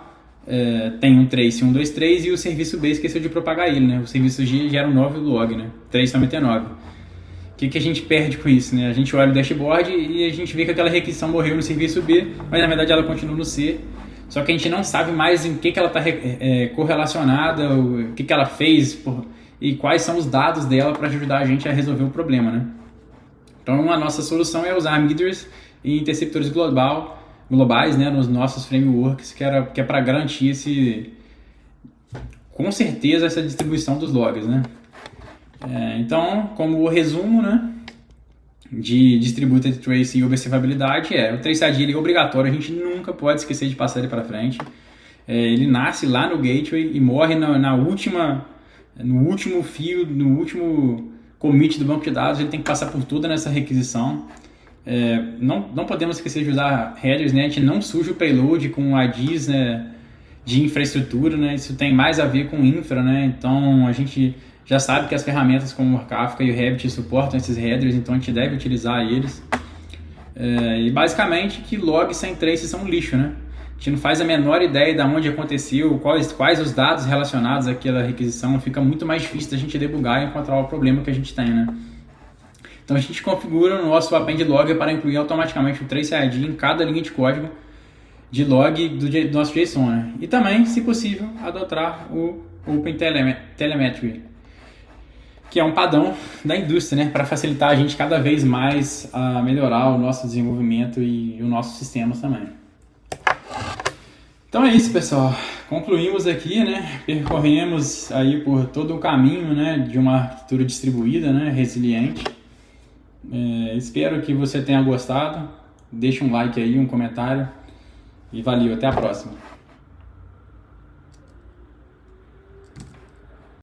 tem um trace 123 e o serviço B esqueceu de propagar ele, né? O serviço G gera um novo log, né? 399. O que a gente perde com isso, né? A gente olha o dashboard e a gente vê que aquela requisição morreu no serviço B, mas na verdade ela continua no C. Só que a gente não sabe mais em que ela está correlacionada, o que ela fez e quais são os dados dela para ajudar a gente a resolver o problema, né? Então a nossa solução é usar miders e interceptores globais, né, nos nossos frameworks, que é para garantir com certeza essa distribuição dos logs, né? Então, como o resumo, né, de Distributed Trace e observabilidade o traceability ele é obrigatório, a gente nunca pode esquecer de passar ele para frente. Ele nasce lá no gateway e morre no último fio, no último commit do banco de dados, ele tem que passar por toda nessa requisição. Não podemos esquecer de usar headers, né? A gente não suja o payload com IDs, né, de infraestrutura, né? Isso tem mais a ver com infra, né? Então a gente já sabe que as ferramentas como o Kafka e o Rabbit suportam esses headers, então a gente deve utilizar eles. E basicamente que logs sem trace são um lixo, né? A gente não faz a menor ideia de onde aconteceu, quais os dados relacionados àquela requisição, fica muito mais difícil da gente debugar e encontrar o problema que a gente tem, né? Então a gente configura o nosso append logger para incluir automaticamente o trace ID em cada linha de código de log do nosso JSON, né? E também, se possível, adotar o OpenTelemetry, que é um padrão da indústria, né, para facilitar a gente cada vez mais a melhorar o nosso desenvolvimento e os nossos sistemas também. Então é isso, pessoal. Concluímos aqui, né, percorremos aí por todo o caminho, né, de uma arquitetura distribuída, né, resiliente. Espero que você tenha gostado. Deixe um like aí, um comentário e valeu, até a próxima.